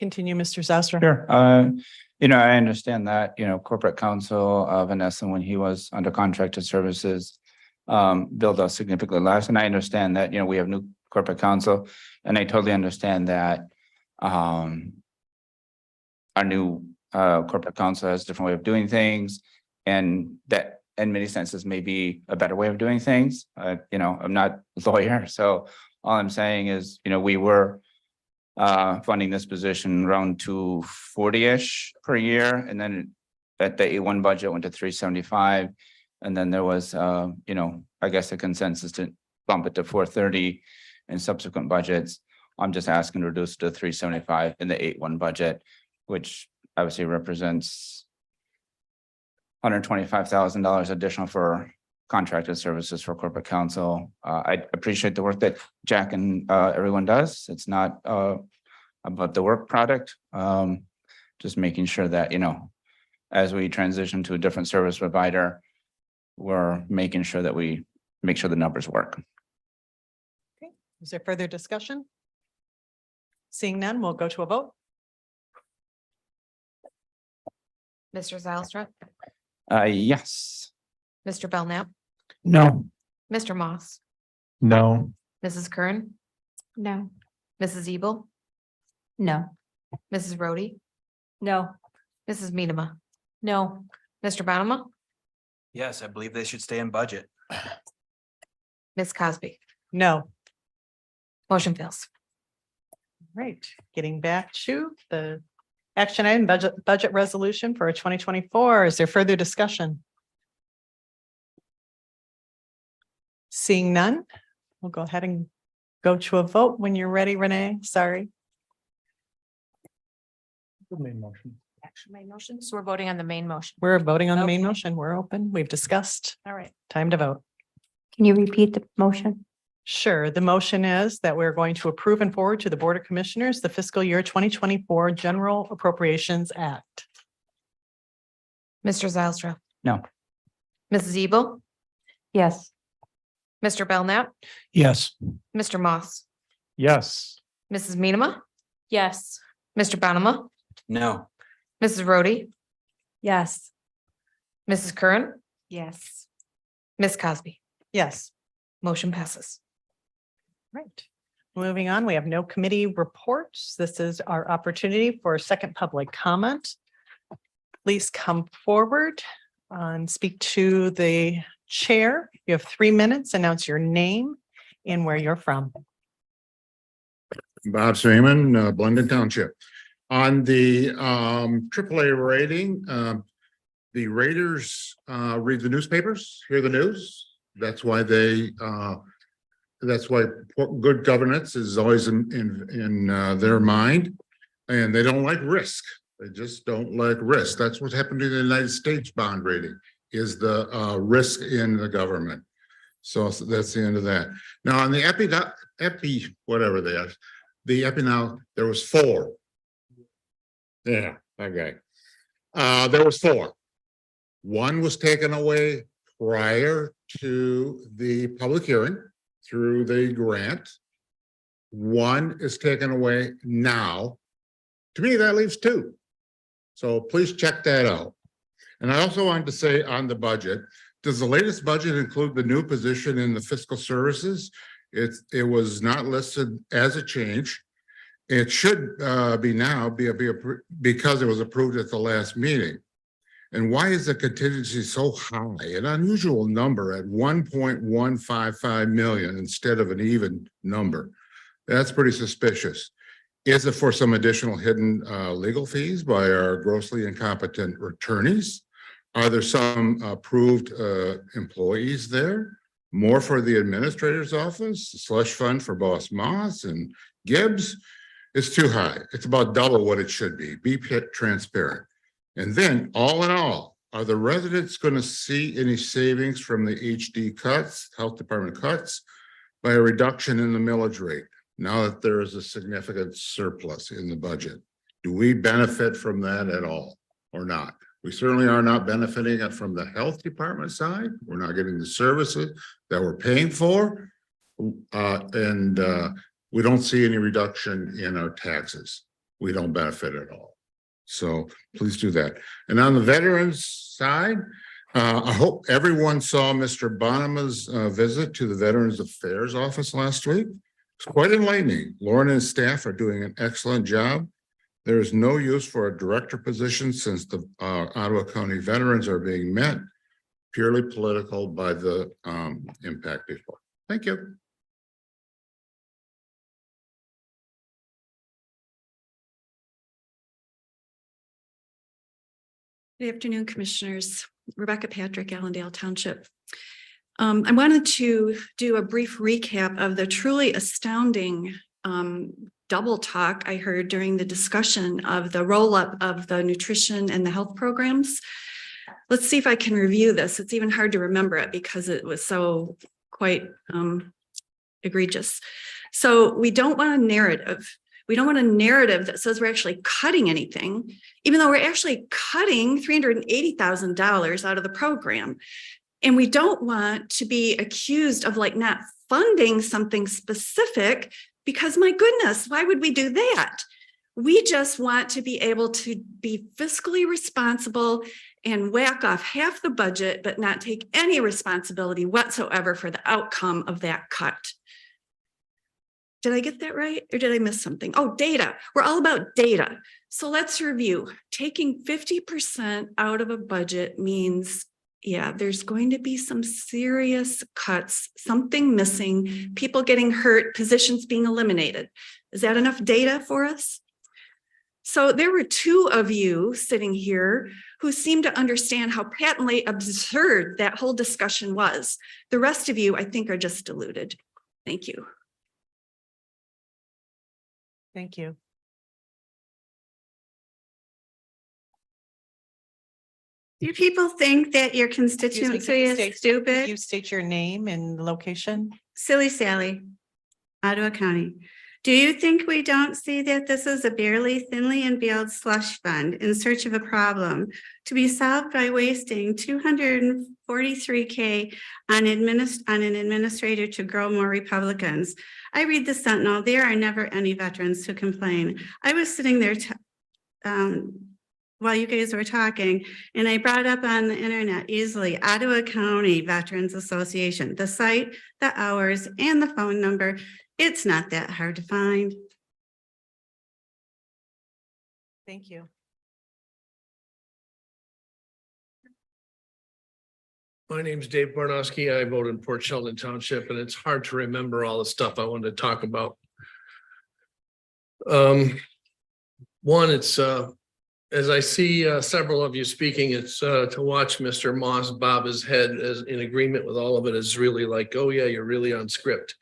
Continue, Mr. Zastro. Sure. I understand that, corporate counsel, Vanessa, when he was under contracted services, billed us significantly less. And I understand that, we have new corporate counsel, and I totally understand that, our new, corporate counsel has a different way of doing things, and that in many senses may be a better way of doing things. I'm not a lawyer, so all I'm saying is, we were funding this position around 240-ish per year, and then at the A1 budget went to 375, and then there was I guess a consensus to bump it to 430 in subsequent budgets. I'm just asking to reduce it to 375 in the A1 budget, which obviously represents $125,000 additional for contracted services for corporate counsel. I appreciate the work that Jack and everyone does. It's not about the work product. Just making sure that, as we transition to a different service provider, we're making sure that we make sure the numbers work. Okay. Is there further discussion? Seeing none, we'll go to a vote. Mr. Zylstra, Yes. Mr. Belknap, No. Mr. Moss, No. Mrs. Curran, No. Mrs. Ebel, No. Mrs. Rhodey, No. Mrs. Medema, No. Mr. Bonema, Yes, I believe they should stay in budget. Ms. Cosby. No. Motion fails. Right, getting back to the action item budget resolution for 2024. Is there further discussion? Seeing none, we'll go ahead and go to a vote when you're ready, Renee. Sorry. Main motion. So we're voting on the main motion. We're voting on the main Okay. motion. We're open. We've discussed. All right. Time to vote. Can you repeat the motion? Sure. The motion is that we're going to approve and forward to the Board of Commissioners the fiscal year 2024 General Appropriations Act. Mr. Zylstra. No. Mrs. Ebel, Yes. Mr. Belknap, Yes. Mr. Moss, Yes. Mrs. Medema, Yes. Mr. Bonema, No. Mrs. Rhodey, Yes. Mrs. Curran, Yes. Ms. Cosby. Yes. Motion passes. Right. Moving on, we have no committee reports. This is our opportunity for a second public comment. Please come forward and speak to the chair. You have 3 minutes. Announce your name and where you're from. Bob Seaman, Blendon Township. On the AAA rating, the raters read the newspapers, hear the news. That's why good governance is always in their mind, and they don't like risk. They just don't like risk. That's what happened to the United States bond rating, is the risk in the government. So that's the end of that. Now on the whatever they are, the now there was 4. Yeah, okay. There was 4. One was taken away prior to the public hearing through the grant. One is taken away now. To me, that leaves 2. So please check that out. And I also wanted to say on the budget, does the latest budget include the new position in the fiscal services? It was not listed as a change. It should be now because it was approved at the last meeting. And why is the contingency so high, an unusual number at 1.155 million instead of an even number? That's pretty suspicious. Is it for some additional hidden legal fees by our grossly incompetent attorneys? Are there some approved employees there? More for the administrator's office, slush fund for Boss Moss and Gibbs? It's too high. It's about double what it should be. Be transparent. And then, all in all, are the residents going to see any savings from the HD cuts, health department cuts, by a reduction in the millage rate, now that there is a significant surplus in the budget? Do we benefit from that at all or not? We certainly are not benefiting it from the health department side. We're not getting the services that we're paying for. And we don't see any reduction in our taxes. we don't benefit at all. So please do that. And on the veterans side, I hope everyone saw Mr. Bonema's visit to the Veterans Affairs Office last week. It's quite enlightening. Lauren and his staff are doing an excellent job. There is no use for a director position since the Ottawa County veterans are being met purely political by the impact people. Thank you. Good afternoon, Commissioners. Rebecca Patrick, Allendale Township. I wanted to do a brief recap of the truly astounding double talk I heard during the discussion of the roll-up of the nutrition and the health programs. Let's see if I can review this. It's even hard to remember it because it was so quite egregious. So we don't want a narrative. We don't want a narrative that says we're actually cutting anything, even though we're actually cutting $380,000 out of the program. And we don't want to be accused of like not funding something specific because my goodness, why would we do that? We just want to be able to be fiscally responsible and whack off half the budget, but not take any responsibility whatsoever for the outcome of that cut. Did I get that right? Or did I miss something? Oh, data. We're all about data. So let's review. Taking 50% out of a budget means, yeah, there's going to be some serious cuts, something missing, people getting hurt, positions being eliminated. Is that enough data for us? So there were two of you sitting here who seemed to understand how patently absurd that whole discussion was. The rest of you, I think, are just deluded. Thank you. Thank you. Do people think that your Excuse me, constituency can you is state- stupid? You state your name and location. Silly Sally, Ottawa County. Do you think we don't see that this is a barely thinly veiled slush fund in search of a problem to be solved by wasting $243K on an administrator to grow more Republicans? I read the Sentinel. There are never any veterans who complain. I was sitting there while you guys were talking, and I brought up on the internet easily Ottawa County Veterans Association, the site, the hours, and the phone number. It's not that hard to find. Thank you. My name's Dave Barnowski. I vote in Port Sheldon Township, and it's hard to remember all the stuff I wanted to talk about. One, it's as I see several of you speaking, it's to watch Mr. Moss bob his head as in agreement with all of it is really like, oh yeah, you're really on script.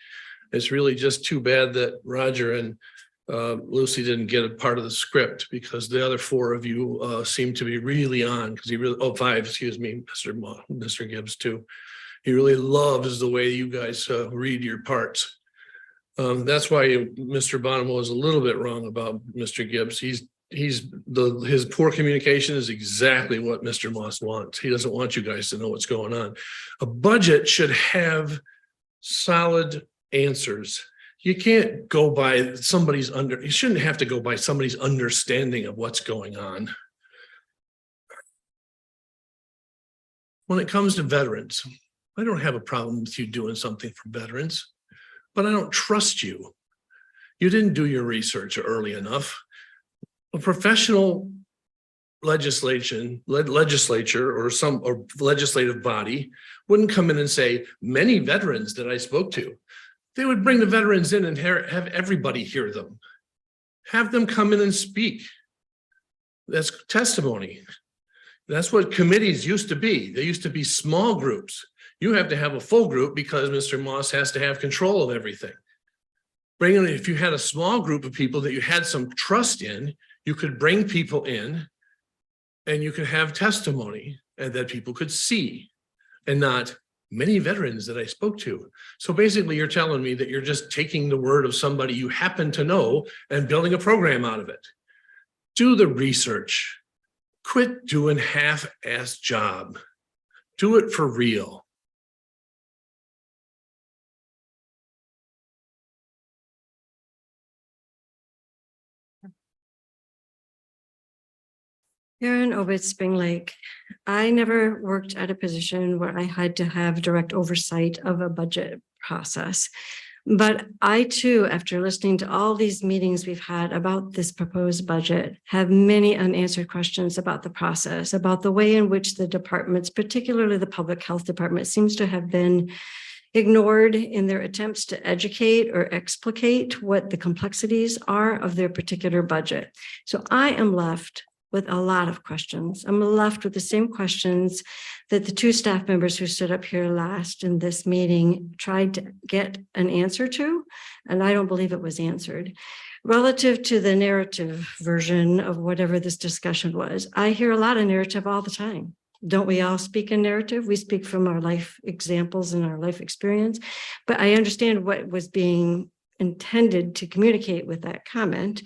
It's really just too bad that Roger and Lucy didn't get a part of the script because the other four of you seem to be really on because he really, oh, five, excuse me, Mr. Gibbs too. He really loves the way you guys read your parts. That's why Mr. Bonema was a little bit wrong about Mr. Gibbs. His poor communication is exactly what Mr. Moss wants. He doesn't want you guys to know what's going on. A budget should have solid answers. You can't go by somebody's you shouldn't have to go by somebody's understanding of what's going on. When it comes to veterans, I don't have a problem with you doing something for18veterans, but I don't trust you. You didn't do your research early enough. A professional legislature or some legislative body wouldn't come in and say, many veterans that I spoke to. They would bring the veterans in and have everybody hear them. Have them come in and speak. That's testimony. That's what committees used to be. They used to be small groups. You have to have a full group because Mr. Moss has to have control of everything. If you had a small group of people that you had some trust in, you could bring people in and you could have testimony and that people could see and not many veterans that I spoke to. So basically you're telling me that you're just taking the word of somebody you happen to know and building a program out of it. Do the research. Quit doing half-assed job. Do it for real. Karen Obit, Spring Lake. I never worked at a position where I had to have direct oversight of a budget process. But I too, after listening to all these meetings we've had about this proposed budget, have many unanswered questions about the process, about the way in which the departments, particularly the public health department, seems to have been ignored in their attempts to educate or explicate what the complexities are of their particular budget. So I am left with a lot of questions. I'm left with the same questions that the two staff members who stood up here last in this meeting tried to get an answer to, and I don't believe it was answered. Relative to the narrative version of whatever this discussion was, I hear a lot of narrative all the time. Don't we all speak in narrative? We speak from our life examples and our life experience, but I understand what was being intended to communicate with that comment.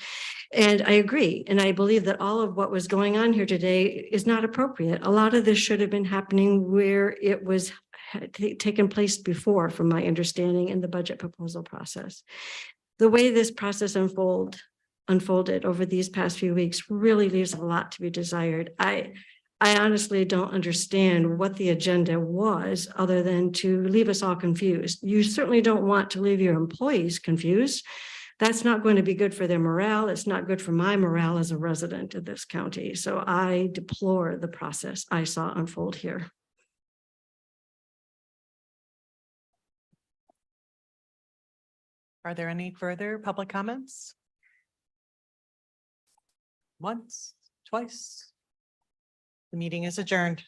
And I agree. And I believe that all of what was going on here today is not appropriate. A lot of this should have been happening where it was taken place before, from my understanding, in the budget proposal process. The way this process unfolded over these past few weeks really leaves a lot to be desired. I honestly don't understand what the agenda was other than to leave us all confused. You certainly don't want to leave your employees confused. That's not going to be good for their morale. It's not good for my morale as a resident of this county. So I deplore the process I saw unfold here. Are there any further public comments? Once, twice. The meeting is adjourned.